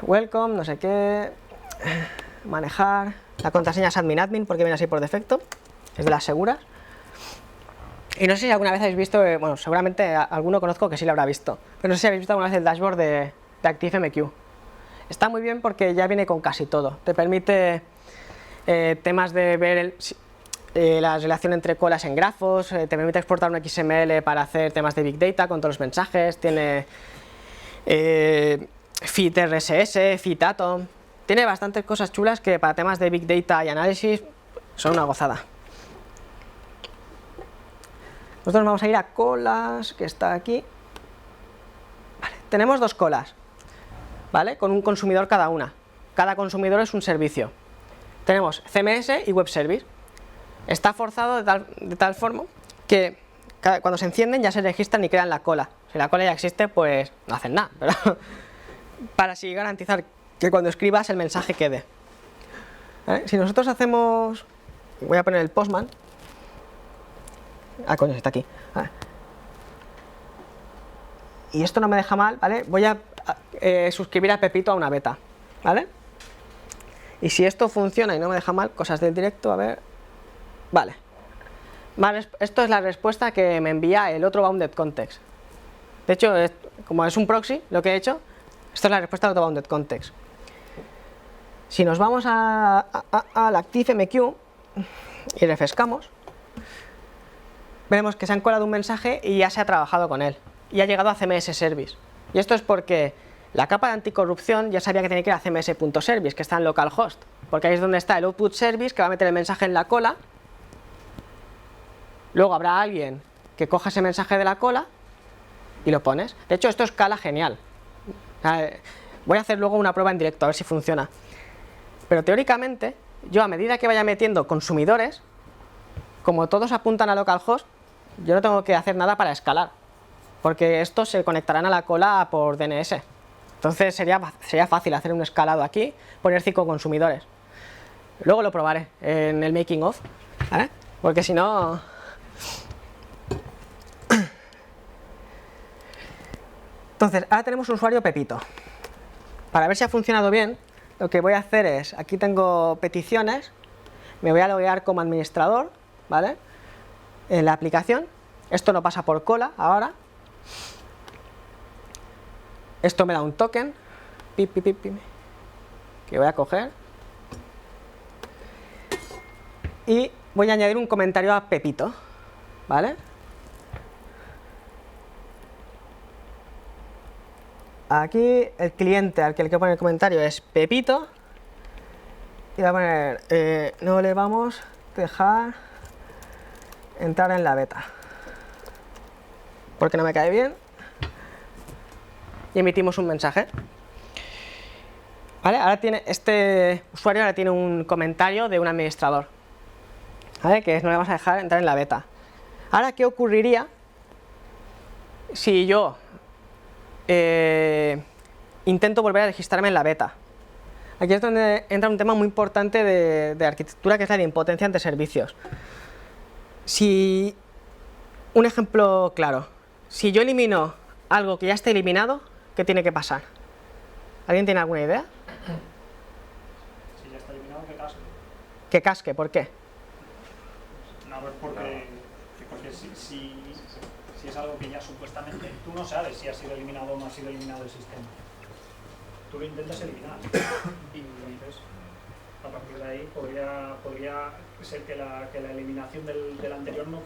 Welcome, no sé qué. Manejar. La contraseña es admin porque viene así por defecto. Es de las seguras. Y no sé si alguna vez habéis visto, bueno, seguramente alguno conozco que sí lo habrá visto, pero no sé si habéis visto alguna vez el dashboard de ActiveMQ. Está muy bien porque ya viene con casi todo. Te permite temas de ver la relación entre colas en grafos, te permite exportar un XML para hacer temas de Big Data con todos los mensajes, tiene Fit RSS, Fit Atom, tiene bastantes cosas chulas que para temas de Big Data y análisis son una gozada. Nosotros vamos a ir a colas, que está aquí. Vale, tenemos dos colas, ¿vale? Con un consumidor cada una. Cada consumidor es un servicio. Tenemos CMS y Web Service. Está forzado de tal forma que cuando se encienden ya se registran y crean la cola. Si la cola ya existe, pues no hacen nada, pero para así garantizar que cuando escribas el mensaje quede. ¿Vale? Si nosotros hacemos, voy a poner el Postman, Ah, coño, está aquí. Ah. Y esto no me deja mal, ¿vale? Voy a suscribir a Pepito a una beta, ¿vale? Y si esto funciona y no me deja mal, cosas del directo, a ver... Vale. Esto es la respuesta que me envía el otro bounded context. De hecho, como es un proxy, lo que he hecho, esto es la respuesta del otro bounded context. Si nos vamos al ActiveMQ y refrescamos, veremos que se han colado un mensaje y ya se ha trabajado con él. Y ha llegado a CMS Service. Y esto es porque la capa de anticorrupción ya sabía que tenía que ir a cms.service, que está en localhost. Porque ahí es donde está el output service que va a meter el mensaje en la cola. Luego habrá alguien que coja ese mensaje de la cola y lo pones. De hecho, esto escala genial. Voy a hacer luego una prueba en directo a ver si funciona. Pero teóricamente, yo a medida que vaya metiendo consumidores, como todos apuntan a localhost, yo no tengo que hacer nada para escalar. Porque estos se conectarán a la cola por DNS. Entonces sería fácil hacer un escalado aquí, poner 5 consumidores. Luego lo probaré en el making of, ¿vale? Porque si no... Entonces, ahora tenemos un usuario Pepito. Para ver si ha funcionado bien, lo que voy a hacer es, aquí tengo peticiones, me voy a loguear como administrador, ¿vale? En la aplicación. Esto no pasa por cola ahora. Esto me da un token, que voy a coger. Y voy a añadir un comentario a Pepito, ¿vale? Aquí el cliente al que le quiero poner el comentario es Pepito. Y voy a poner, no le vamos a dejar entrar en la beta. Porque no me cae bien. Y emitimos un mensaje. ¿Vale? Ahora este usuario ahora tiene un comentario de un administrador. ¿Vale? Que es no le vamos a dejar entrar en la beta. Ahora, ¿qué ocurriría si yo intento volver a registrarme en la beta? Aquí es donde entra un tema muy importante de arquitectura, que es la de impotencia ante servicios. Un ejemplo claro. Si yo elimino algo que ya está eliminado, ¿qué tiene que pasar? ¿Alguien tiene alguna idea? Si ya está eliminado, que casque. ¿Que casque? ¿Por qué? No, porque si es algo que ya supuestamente tú no sabes si ha sido eliminado o no ha sido eliminado el sistema. Tú lo intentas eliminar. Y entonces, a partir de ahí, podría ser que la eliminación del anterior no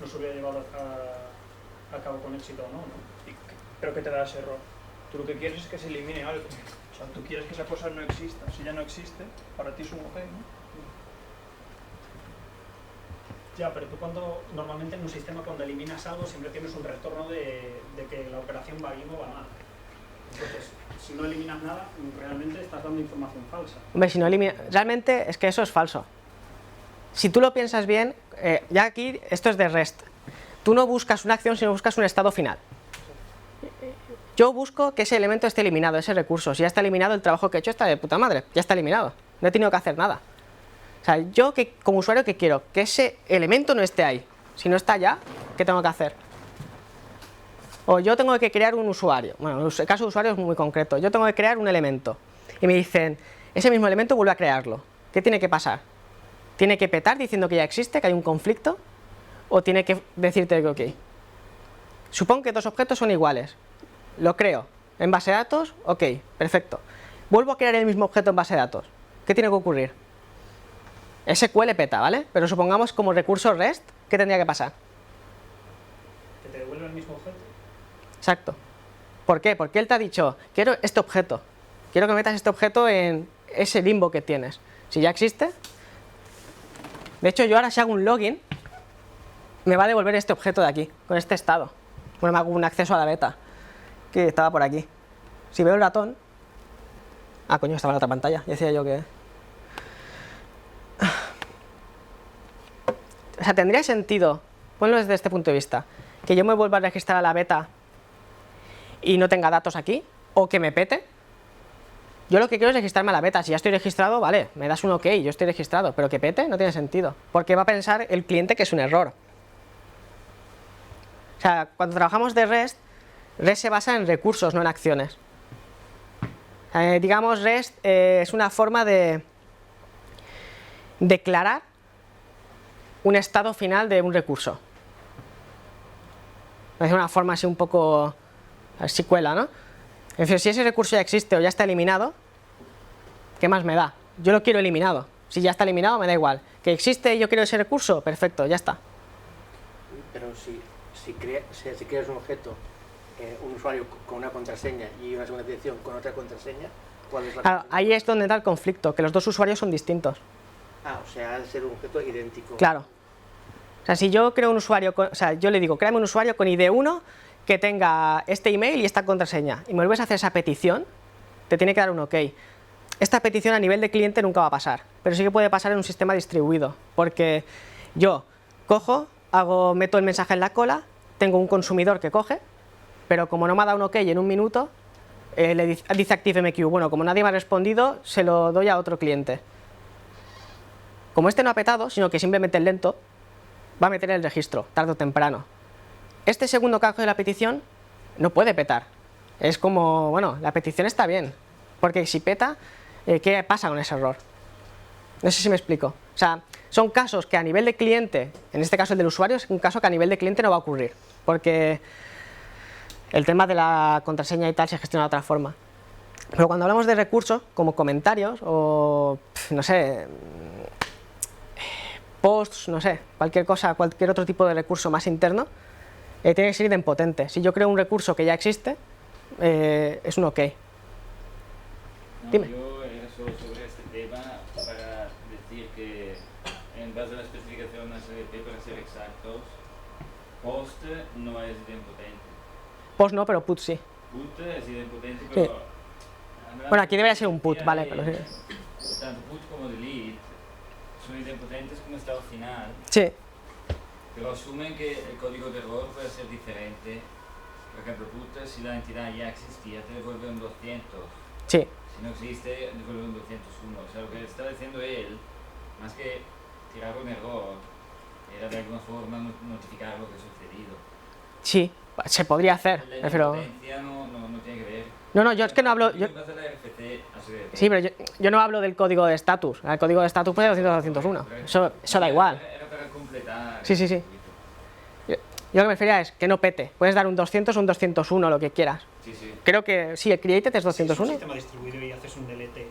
se hubiera llevado a cabo con éxito o no. Pero que te da ese error. Tú lo que quieres es que se elimine algo. O sea, tú quieres que esa cosa no exista. Si ya no existe, para ti es un ok, ¿no? Ya, pero tú normalmente en un sistema cuando eliminas algo siempre tienes un retorno de que la operación va bien o va mal. Entonces, si no eliminas nada, realmente estás dando información falsa. Hombre, si no realmente es que eso es falso. Si tú lo piensas bien, ya aquí esto es de REST. Tú no buscas una acción, sino buscas un estado final. Yo busco que ese elemento esté eliminado, ese recurso. Si ya está eliminado, el trabajo que he hecho está de puta madre. Ya está eliminado. No he tenido que hacer nada. O sea, yo como usuario, ¿qué quiero? Que ese elemento no esté ahí. Si no está ya, ¿qué tengo que hacer? O yo tengo que crear un usuario. Bueno, el caso de usuario es muy concreto. Yo tengo que crear un elemento. Y me dicen, ese mismo elemento vuelve a crearlo. ¿Qué tiene que pasar? ¿Tiene que petar diciendo que ya existe, que hay un conflicto? ¿O tiene que decirte que ok? Supón que dos objetos son iguales. Lo creo. En base de datos, ok, perfecto. Vuelvo a crear el mismo objeto en base de datos. ¿Qué tiene que ocurrir? SQL peta, ¿vale? Pero supongamos como recurso REST, ¿qué tendría que pasar? ¿Que te devuelve el mismo objeto? Exacto. ¿Por qué? Porque él te ha dicho, quiero este objeto. Quiero que metas este objeto en ese limbo que tienes. Si ya existe. De hecho, yo ahora si hago un login, me va a devolver este objeto de aquí, con este estado. Bueno, me hago un acceso a la beta, que estaba por aquí. Si veo el ratón... Ah, coño, estaba en la otra pantalla. Ya decía yo que... O sea, tendría sentido, ponlo desde este punto de vista, que yo me vuelva a registrar a la beta y no tenga datos aquí, o que me pete. Yo lo que quiero es registrarme a la beta. Si ya estoy registrado, vale, me das un ok, yo estoy registrado, pero que pete no tiene sentido, porque va a pensar el cliente que es un error. O sea, cuando trabajamos de REST, REST se basa en recursos, no en acciones. Digamos, REST es una forma de declarar un estado final de un recurso. Es una forma así un poco así cuela, ¿no? Es decir, si ese recurso ya existe o ya está eliminado, ¿qué más me da? Yo lo quiero eliminado. Si ya está eliminado, me da igual. ¿Que existe y yo quiero ese recurso? Perfecto, ya está. Pero si creas un objeto, un usuario con una contraseña y una segunda dirección con otra contraseña, ¿cuál es la Claro, contraseña? ahí es donde está el conflicto, que los dos usuarios son distintos. Ah, o sea, ha de ser un objeto idéntico. Claro. O sea, si yo creo un usuario, o sea, yo le digo, créame un usuario con ID 1 que tenga este email y esta contraseña, y me vuelves a hacer esa petición, te tiene que dar un OK. Esta petición a nivel de cliente nunca va a pasar, pero sí que puede pasar en un sistema distribuido, porque yo cojo, meto el mensaje en la cola, tengo un consumidor que coge, pero como no me ha dado un OK en un minuto, le dice ActiveMQ, bueno, como nadie me ha respondido, se lo doy a otro cliente. Como este no ha petado, sino que simplemente es lento, va a meter el registro, tarde o temprano. Este segundo que ha cogido la petición no puede petar. Es como, bueno, la petición está bien, porque si peta, ¿qué pasa con ese error? No sé si me explico. O sea, son casos que a nivel de cliente, en este caso el del usuario, es un caso que a nivel de cliente no va a ocurrir, porque el tema de la contraseña y tal se gestiona de otra forma. Pero cuando hablamos de recursos, como comentarios o, no sé, posts, no sé, cualquier cosa, cualquier otro tipo de recurso más interno, tiene que ser idempotente. Si yo creo un recurso que ya existe, es un OK. No, Dime. yo era solo sobre este tema para decir que en base a la especificación SLP, para ser exactos, post no es idempotente. Post no, pero put sí. Put es idempotente, pero... Sí. Bueno, aquí debería ser un put, vale, pero sí. Tanto put como delete son idempotentes como estado final, Sí, pero asumen que el código de error puede ser diferente. Por ejemplo, put, si la entidad ya existía, te devuelve un 200. sí. Si no existe, devuelve un 201. O sea, lo que está diciendo él, más que tirar un error, era de alguna forma notificar lo que ha sucedido. Sí, se podría hacer, La pero... idempotencia no tiene que ver. No, yo es que no hablo... En base a la RFC, Sí, pero yo no hablo del código de estatus. El código de estatus puede ser 200-201. Eso da igual. Era para completar. Sí. el circuito. Yo lo que me refería es que no pete. Puedes dar un 200 o un 201, lo que quieras. Sí. Creo que sí, el created es Si es un 201. sistema distribuido y haces un delete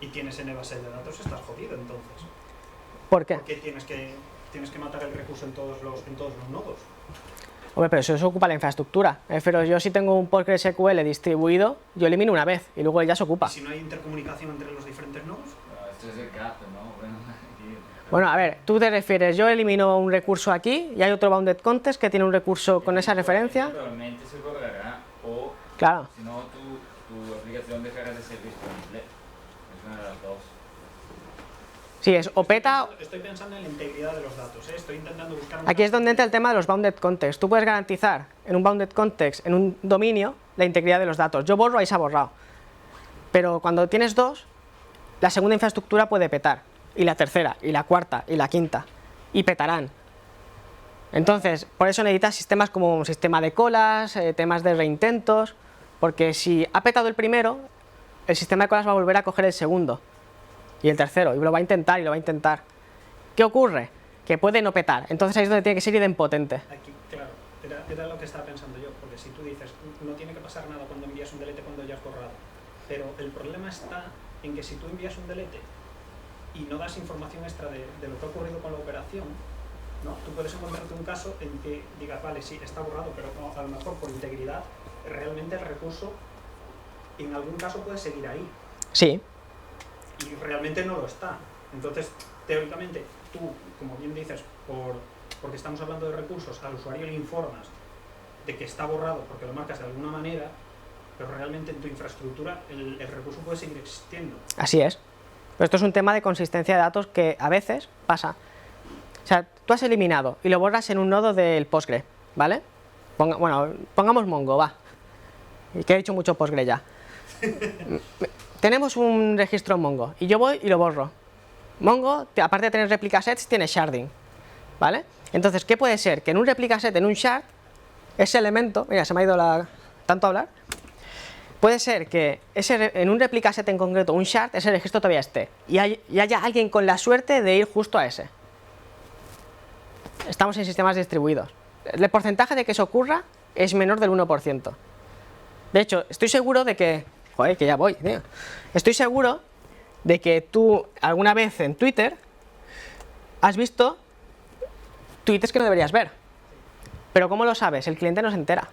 y tienes N base de datos, estás jodido entonces. ¿Por qué? Porque tienes que matar el recurso en todos los nodos. Hombre, pero eso ocupa la infraestructura. Pero yo si tengo un PostgreSQL distribuido, yo elimino una vez y luego él ya se Y ocupa. si no hay intercomunicación entre los diferentes nodos, No, esto es el caso, ¿no? Bueno, aquí... Bueno, a ver, tú te refieres, yo elimino un recurso aquí y hay otro bounded context que tiene un recurso con esa referencia. Probablemente se borrará o, Claro. si no, tu aplicación dejará de ser disponible. Es una de las dos. Sí, es o peta. estoy pensando en la integridad de los datos, ¿eh? Estoy intentando buscar Aquí es donde entra el tema de los bounded context. Tú puedes garantizar en un bounded context, en un dominio, la integridad de los datos. Yo borro, ahí se ha borrado. Pero cuando tienes dos, la segunda infraestructura puede petar. Y la tercera, y la cuarta, y la quinta. Y petarán. Entonces, por eso necesitas sistemas como un sistema de colas, temas de reintentos, porque si ha petado el primero, el sistema de colas va a volver a coger el segundo y el tercero, y lo va a intentar y lo va a intentar. ¿Qué ocurre? Que puede no petar. Entonces ahí es donde tiene que ser idempotente. Aquí, claro, era lo que estaba pensando yo, porque si tú dices, no tiene que pasar nada cuando envías un delete cuando ya has borrado, pero el problema está en que si tú envías un delete y no das información extra de lo que ha ocurrido con la operación, ¿no? Tú puedes encontrarte un caso en que digas, vale, sí, está borrado, pero a lo mejor por integridad, realmente el recurso en algún caso puede seguir ahí, Sí, y realmente no lo está. Entonces, teóricamente, tú, como bien dices, porque estamos hablando de recursos, al usuario le informas de que está borrado porque lo marcas de alguna manera, pero realmente en tu infraestructura el recurso puede seguir existiendo. así es. Pero esto es un tema de consistencia de datos que a veces pasa. O sea, tú has eliminado y lo borras en un nodo del Postgre, ¿vale? Pongamos Mongo, va. Y que he dicho mucho Postgre ya. Tenemos un registro en Mongo y yo voy y lo borro. Mongo, aparte de tener replica sets, tiene sharding, ¿vale? Entonces, ¿qué puede ser? Que en un replica set, en un shard, ese elemento, mira, se me ha ido tanto hablar, puede ser que en un replica set en concreto, un shard, ese registro todavía esté y haya alguien con la suerte de ir justo a ese. Estamos en sistemas distribuidos. El porcentaje de que eso ocurra es menor del 1%. De hecho, estoy seguro de que... Joder, que ya voy, tío. Estoy seguro de que tú alguna vez en Twitter has visto tweets que no deberías ver. Pero ¿cómo lo sabes? El cliente no se entera.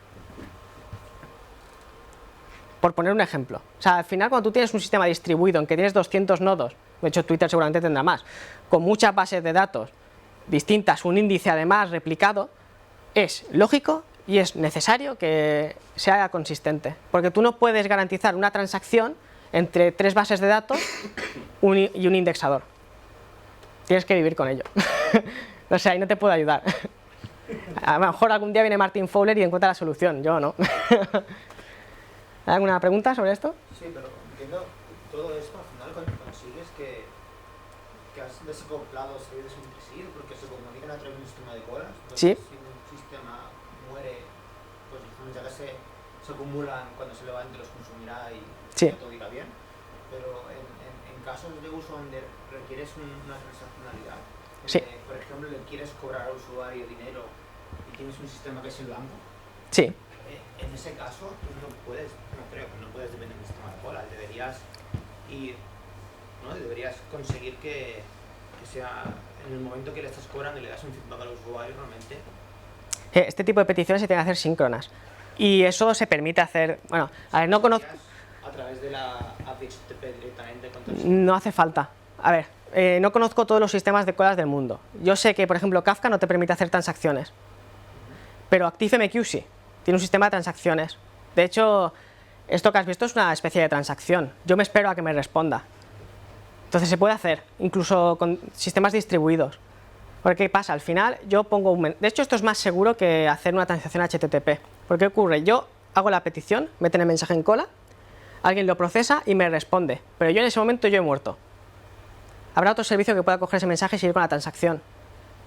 Por poner un ejemplo. O sea, al final cuando tú tienes un sistema distribuido en que tienes 200 nodos, de hecho Twitter seguramente tendrá más, con muchas bases de datos distintas, un índice además replicado, es lógico y es necesario que sea consistente. Porque tú no puedes garantizar una transacción entre 3 bases de datos y un indexador. Tienes que vivir con ello. O sea, ahí no te puedo ayudar. A lo mejor algún día viene Martin Fowler y encuentra la solución, yo no. ¿Hay alguna pregunta sobre esto? Sí, pero entiendo todo esto, al final consigues que has desacoplado servicios entre sí, porque se comunican a través de un sistema de colas. Sí. Si un sistema muere, pues ya que se acumulan, cuando se levante los consumirá y sí. todo irá bien. Pero en casos de uso donde requieres una transaccionalidad, sí. Por ejemplo, le quieres cobrar al usuario dinero y tienes un sistema que es el banco. Sí. En ese caso, tú no puedes depender del sistema de cola, deberías ir, ¿no? Deberías conseguir que sea en el momento que le estás cobrando y le das un feedback al usuario realmente. Este tipo de peticiones se tienen que hacer síncronas y eso se permite hacer, bueno, a ver, no conozco... A través de la API HTTP directamente contra No hace falta. A ver, no conozco todos los sistemas de colas del mundo. Yo sé que, por ejemplo, Kafka no te permite hacer transacciones, pero ActiveMQ sí. Tiene un sistema de transacciones. De hecho, esto que has visto es una especie de transacción. Yo me espero a que me responda. Entonces se puede hacer, incluso con sistemas distribuidos. Porque ¿qué pasa? Al final yo pongo un... De hecho, esto es más seguro que hacer una transacción HTTP. ¿Por qué ocurre? Yo hago la petición, meten el mensaje en cola, alguien lo procesa y me responde. Pero yo en ese momento yo he muerto. Habrá otro servicio que pueda coger ese mensaje y seguir con la transacción.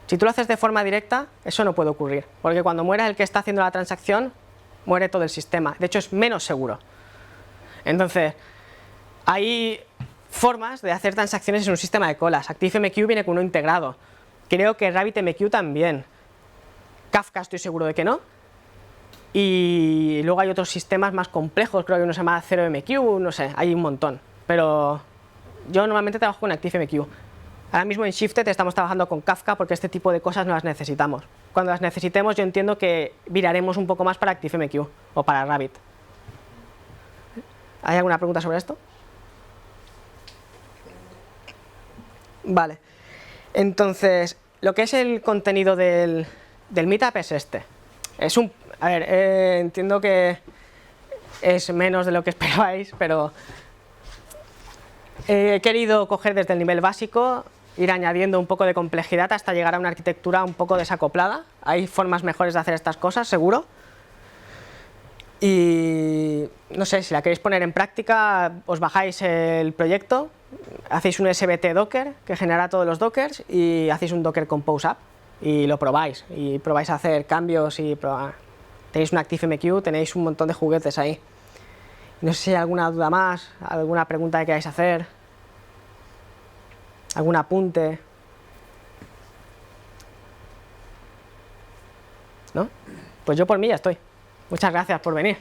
Si tú lo haces de forma directa, eso no puede ocurrir, porque cuando muera el que está haciendo la transacción, muere todo el sistema. De hecho, es menos seguro. Entonces, hay formas de hacer transacciones en un sistema de colas. ActiveMQ viene con uno integrado. Creo que RabbitMQ también. Kafka estoy seguro de que no. Y luego hay otros sistemas más complejos, creo que uno se llama 0MQ, no sé, hay un montón. Pero yo normalmente trabajo con ActiveMQ. Ahora mismo en Shifted estamos trabajando con Kafka porque este tipo de cosas no las necesitamos. Cuando las necesitemos yo entiendo que viraremos un poco más para ActiveMQ o para Rabbit. ¿Hay alguna pregunta sobre esto? Vale. Entonces, lo que es el contenido del Meetup es este. Es un... A ver, entiendo que es menos de lo que esperabais, pero he querido coger desde el nivel básico, ir añadiendo un poco de complejidad hasta llegar a una arquitectura un poco desacoplada. Hay formas mejores de hacer estas cosas, seguro. Y no sé, si la queréis poner en práctica, os bajáis el proyecto, hacéis un SBT Docker que genera todos los Dockers y hacéis un Docker Compose App y lo probáis. Y probáis a hacer cambios y tenéis un ActiveMQ, tenéis un montón de juguetes ahí. No sé si hay alguna duda más, alguna pregunta que queráis hacer, algún apunte. ¿No? Pues yo por mí ya estoy. Muchas gracias por venir.